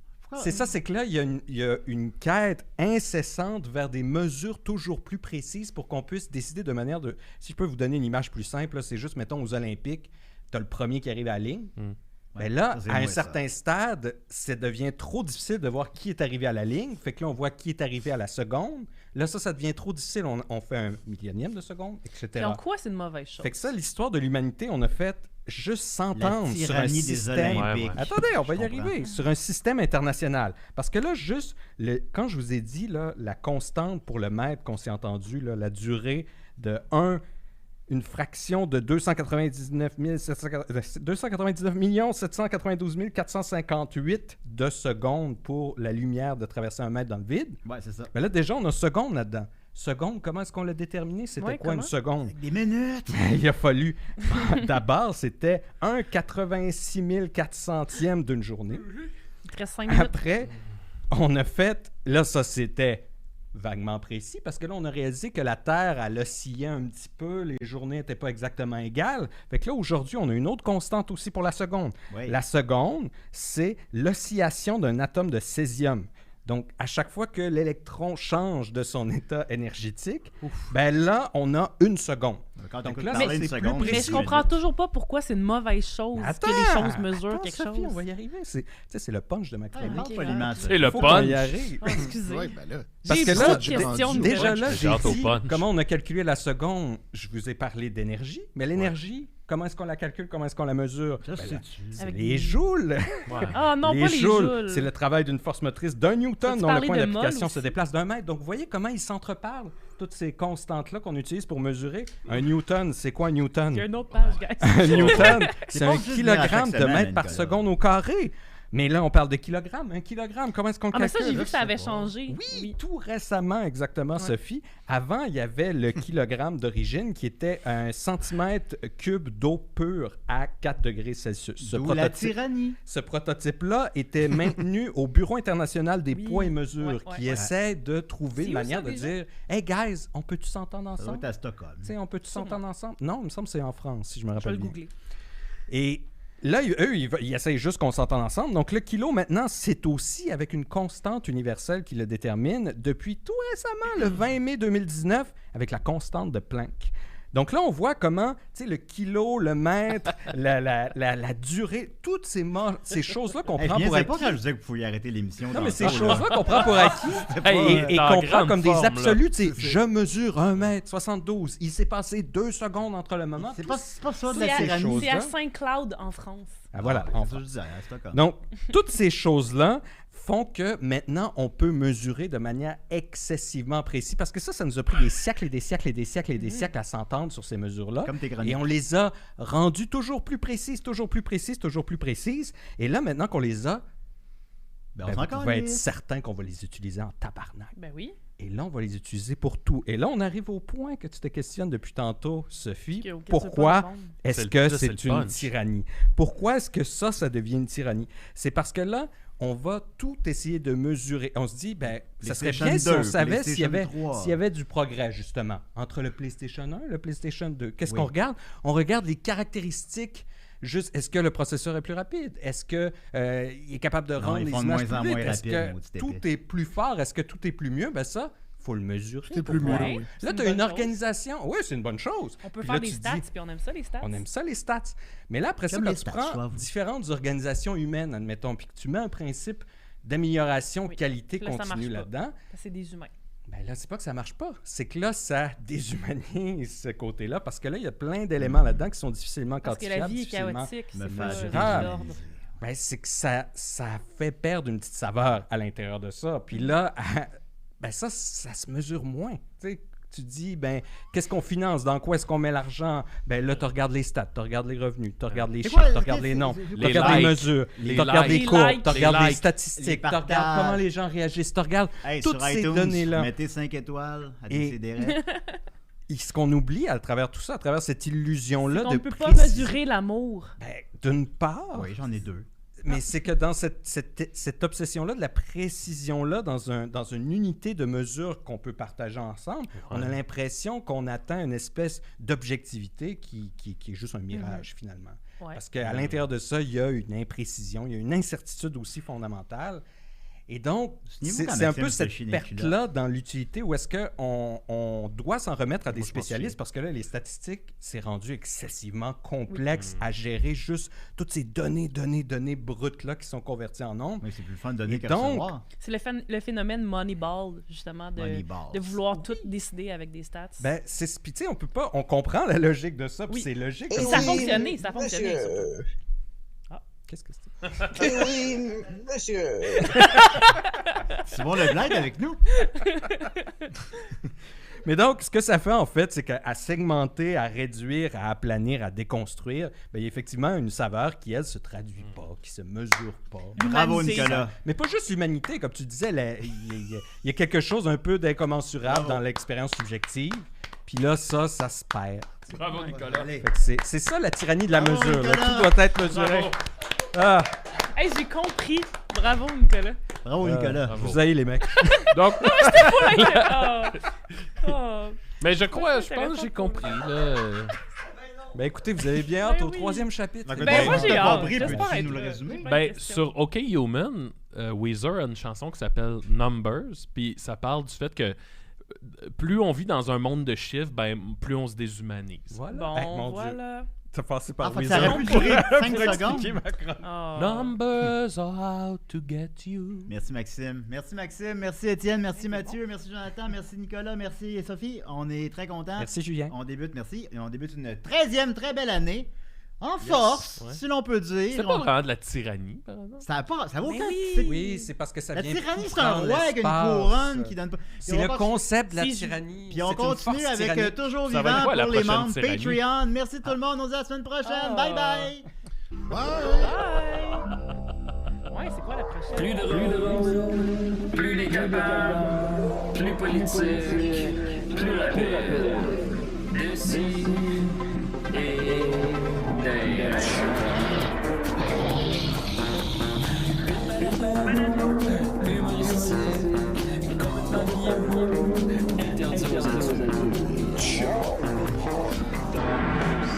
C'est ça, c'est que là, il y a une quête incessante vers des mesures toujours plus précises pour qu'on puisse décider de manière de... Si je peux vous donner une image plus simple, là, c'est juste, mettons, aux Olympiques, tu as le premier qui arrive à la ligne. Ben là, ça, c'est à un moi, certain stade, ça devient trop difficile de voir qui est arrivé à la ligne. Fait que là, on voit qui est arrivé à la seconde. Là, ça devient trop difficile. On fait un millionième de seconde, etc. Puis en quoi c'est une mauvaise chose? Fait que ça, l'histoire de l'humanité, on a fait juste s'entendre La sur un tyrannie des système. Olympiques. Attendez, on va y Je comprends. arriver. Sur un système international. Parce que là, juste, quand je vous ai dit, là, la constante pour le mètre qu'on s'est entendu, là, la durée de une fraction de 299 792 458 de secondes pour la lumière de traverser un mètre dans le vide. Ouais, c'est ça. Mais là, déjà, on a seconde là-dedans. Seconde, comment est-ce qu'on l'a déterminé? C'était Ouais, quoi une comment? seconde? Des minutes. Il a fallu. D'abord, c'était 1,86 400e d'une journée. Il te reste 5 minutes. Après, on a fait. Là, ça, c'était vaguement précis parce que là, on a réalisé que la Terre, elle oscillait un petit peu. Les journées n'étaient pas exactement égales. Fait que là, aujourd'hui, on a une autre constante aussi pour la seconde. Oui. La seconde, c'est l'oscillation d'un atome de césium. Donc, à chaque fois que l'électron change de son état énergétique, ben là, on a une seconde. Quand Donc t'écoutes là, parler c'est une plus seconde, précis. Mais je comprends toujours pas pourquoi c'est une mauvaise chose Attends, que les choses mesurent attends, quelque Sophie, chose. on va y arriver. Tu sais, c'est le punch de ma chronique. Parle Ok, poliment, C'est le Faut qu'on punch. y arrive. Oh, excusez. Ouais, ben là. Parce J'ai que trop là, de questions. rendu- déjà là, J'ai j'ai hâte au dit punch. comment on a calculé la seconde. Je vous ai parlé d'énergie, mais l'énergie, comment est-ce qu'on la calcule, comment est-ce qu'on la mesure? Ça, Ben c'est là, tu. Avec les des- joules. Ah non, pas les joules. C'est le travail d'une force motrice d'un newton Peux-tu dont le parler point de d'application mol se aussi? déplace d'un mètre. Donc, vous voyez comment ils s'entreparlent, toutes ces constantes-là qu'on utilise pour mesurer. Un newton, c'est quoi un newton? Il y a une autre page, guys. Un newton, c'est pas un juste venir à chaque kilogramme de semaine, mètre par Nicolas. seconde au carré. Mais là, on parle de kilogrammes. Un kilogramme, comment est-ce qu'on le Ah, mais ça, calcule? j'ai vu que ça avait sais pas. changé. Oui, tout récemment, exactement, Sophie. Avant, il y avait le kilogramme d'origine qui était un centimètre cube d'eau pure à 4 degrés Celsius. D'où la tyrannie. Ce prototype-là était maintenu au Bureau international des Oui. poids et mesures Ouais, qui ouais. essaie de trouver C'est une où manière ça, de déjà? dire « Hey guys, on peut-tu s'entendre Ça doit ensemble? être à Stockholm. Tu sais, on peut-tu s'entendre ensemble? » Non, il me semble que c'est en France, si je me Je vais rappelle le bien. googler. Et là, eux, ils essayent juste qu'on s'entende ensemble. Donc, le kilo, maintenant, c'est aussi avec une constante universelle qui le détermine depuis tout récemment, le 20 mai 2019, avec la constante de Planck. Donc là, on voit comment, tu sais, le kilo, le mètre, la durée, toutes ces choses-là qu'on prend pour acquis. Pas quand je acquis. disais que vous pouviez arrêter l'émission. Non, mais ces choses-là qu'on prend pour acquis et qu'on prend comme des absolus. Tu sais, je mesure 1m72. Il s'est passé 2 secondes entre le moment. C'est pas ça de C'est la à, tyrannie. c'est à Saint-Cloud, en France. Ah, voilà. C'est ça que je disais, à Stockholm. Donc, toutes ces choses-là font que maintenant, on peut mesurer de manière excessivement précise. Parce que ça nous a pris des siècles et des siècles et des siècles et des siècles à s'entendre sur ces mesures-là. Comme tes chroniques. Et on les a rendues toujours plus précises, toujours plus précises, toujours plus précises. Et là, maintenant qu'on les a, Ben, vous on s'en pouvez être calisse. certain qu'on va les utiliser en tabarnak. Ben oui. Et là, on va les utiliser pour tout. Et là, on arrive au point que tu te questionnes depuis tantôt, Sophie. Que- auquel Pourquoi tu veux pas répondre. est-ce C'est que le- c'est c'est le une punch. tyrannie? Pourquoi est-ce que ça devient une tyrannie? C'est parce que là, on va tout essayer de mesurer. On se dit, ben, ça serait PlayStation bien si on 2, savait s'il y avait, PlayStation 3. s'il y avait du progrès, justement, entre le PlayStation 1 et le PlayStation 2. Qu'est-ce Oui. qu'on regarde? On regarde les caractéristiques. Juste, est-ce que le processeur est plus rapide? Est-ce qu'il est capable de rendre ils les font de images moins en plus vite? moins Est-ce rapide, que maudit tout épais. est plus fort? Est-ce que tout est plus mieux? Ben ça, il faut le mesurer. C'était plus pour mieux, voir. oui. Là, C'est tu as une une bonne chose. organisation. Oui, c'est une bonne chose. On peut Puis faire là, des tu stats, dis, puis on aime ça, les stats. on aime ça, les stats. Mais là, après ça, Comme quand les tu stats, prends j'avoue. différentes organisations humaines, admettons, puis que tu mets un principe d'amélioration Oui. qualité Là, ça continue marche pas. là-dedans, C'est des humains. ben là, c'est pas que ça marche pas. C'est que là, ça déshumanise ce côté-là, parce que là, il y a plein d'éléments là-dedans qui sont difficilement Parce que quantifiables. la vie est difficilement- chaotique. me C'est fait pas agir. l'ordre. Ben, c'est que ça fait perdre une petite saveur à l'intérieur de ça. Puis là, ben ça se mesure moins. Tu sais, tu dis, ben, qu'est-ce qu'on finance? Dans quoi est-ce qu'on met l'argent? Ben là, tu regardes les stats, tu regardes les revenus, tu regardes les C'est chiffres, quoi, tu regardes les noms, c'est tu quoi? regardes les Les mesures, likes, tu regardes les les courbes, likes, tu regardes les les likes, statistiques, les tu regardes partages. comment les gens réagissent, tu regardes Hey, toutes sur ces iTunes, données-là. mettez 5 étoiles à Et- décider. Et ce qu'on oublie à travers tout ça, à travers cette illusion-là On de ne peut pas précision, mesurer l'amour. ben, d'une part, Oui, j'en ai 2. mais c'est que dans cette obsession-là, de la précision-là, dans une unité de mesure qu'on peut partager ensemble, on a l'impression qu'on atteint une espèce d'objectivité qui est juste un mirage, finalement. Ouais. Parce qu'à l'intérieur de ça, il y a une imprécision, il y a une incertitude aussi fondamentale. Et donc, Souvenez-vous c'est quand c'est un Maxime peu se cette chie les perte-là dans l'utilité où est-ce qu'on doit s'en remettre à des Moi, je pense spécialistes que- parce que là, les statistiques, c'est rendu excessivement complexe à gérer juste toutes ces données brutes-là qui sont converties en nombres. Oui, c'est plus le fun de donner Et que donc, recevoir. C'est le phénomène Moneyball, justement, Moneyball. de vouloir tout décider avec des stats. Ben, puis tu sais, on comprend la logique de ça, puis Oui. c'est logique. Eh comme ça a on- fonctionné, ça a fonctionné, Monsieur. Qu'est-ce que c'est? Eh oui, monsieur. Simon Leblanc est avec nous. Mais donc, ce que ça fait, en fait, c'est qu'à segmenter, à réduire, à aplanir, à déconstruire, ben, il y a effectivement une saveur qui, elle, se traduit pas, qui se mesure pas. Bravo, L'humanité. Nicolas. Mais pas juste l'humanité, comme tu disais, il y a quelque chose un peu d'incommensurable dans l'expérience subjective. Puis là, ça se perd. Bravo, Nicolas. Fait que c'est ça la tyrannie de la Bravo, mesure. là. Nicolas. Tout doit être mesuré. Bravo. Ah, Hey, j'ai compris. Bravo, Nicolas. Bravo, Nicolas. bravo. vous avez les mecs. Donc, Oh. Oh. mais je crois, je C'est pense que j'ai intéressant. compris. Là. Ben écoutez, vous avez bien hâte Ben au oui. troisième chapitre. Ben, moi, j'ai t'as hâte. compris, J'espère peux-tu être nous le là. résumer? Bonne Ben, question. sur OK Human, Weezer a une chanson qui s'appelle Numbers, puis ça parle du fait que plus on vit dans un monde de chiffres, ben, plus on se déshumanise. Voilà. Bon, Hey, mon Dieu. voilà. T'as passé par Ah, fait que Weezer ça aurait pu durer 5 pour secondes. expliquer ma chronique. Oh. Numbers are out to get you. Merci Maxime. Merci Maxime. Merci Étienne. Merci Mathieu. Merci Jonathan. Merci Nicolas. Merci Sophie. On est très contents. Merci, Julien. On débute, merci. Et on débute une 13e très belle année. En force, Ouais. si l'on peut dire. C'est pas vraiment de la tyrannie, par exemple. Ça vaut Mais aucun oui. c'est- Oui, c'est parce que ça La vient tyrannie, tout c'est un prendre roi avec une l'espace. couronne qui donne pas. C'est Et on le va- concept de la Si- tyrannie. Puis on C'est une continue force avec tyrannique. Toujours Ça va être Vivant quoi, la pour les prochaine membres tyrannie? Patreon. Merci tout le monde. On se dit à la semaine prochaine. Ah. Bye bye. Bye. Ouais, c'est quoi la prochaine? Plus de rose, plus les capables, plus politique, plus rapide. D'ici et d'ailleurs. Humoristique, complètement vieux, interdit aux adultes.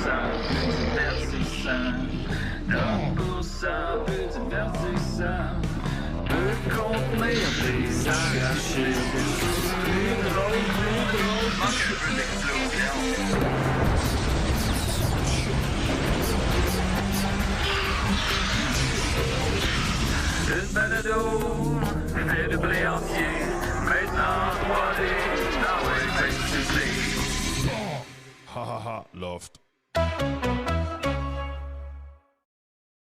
Sans divertissant, dans s'arracher. Plus drôle, manque un peu d'explosion. Une balado, fait de blé entier, maintenant 3D, dans le même succès. Ha ha ha, Loft.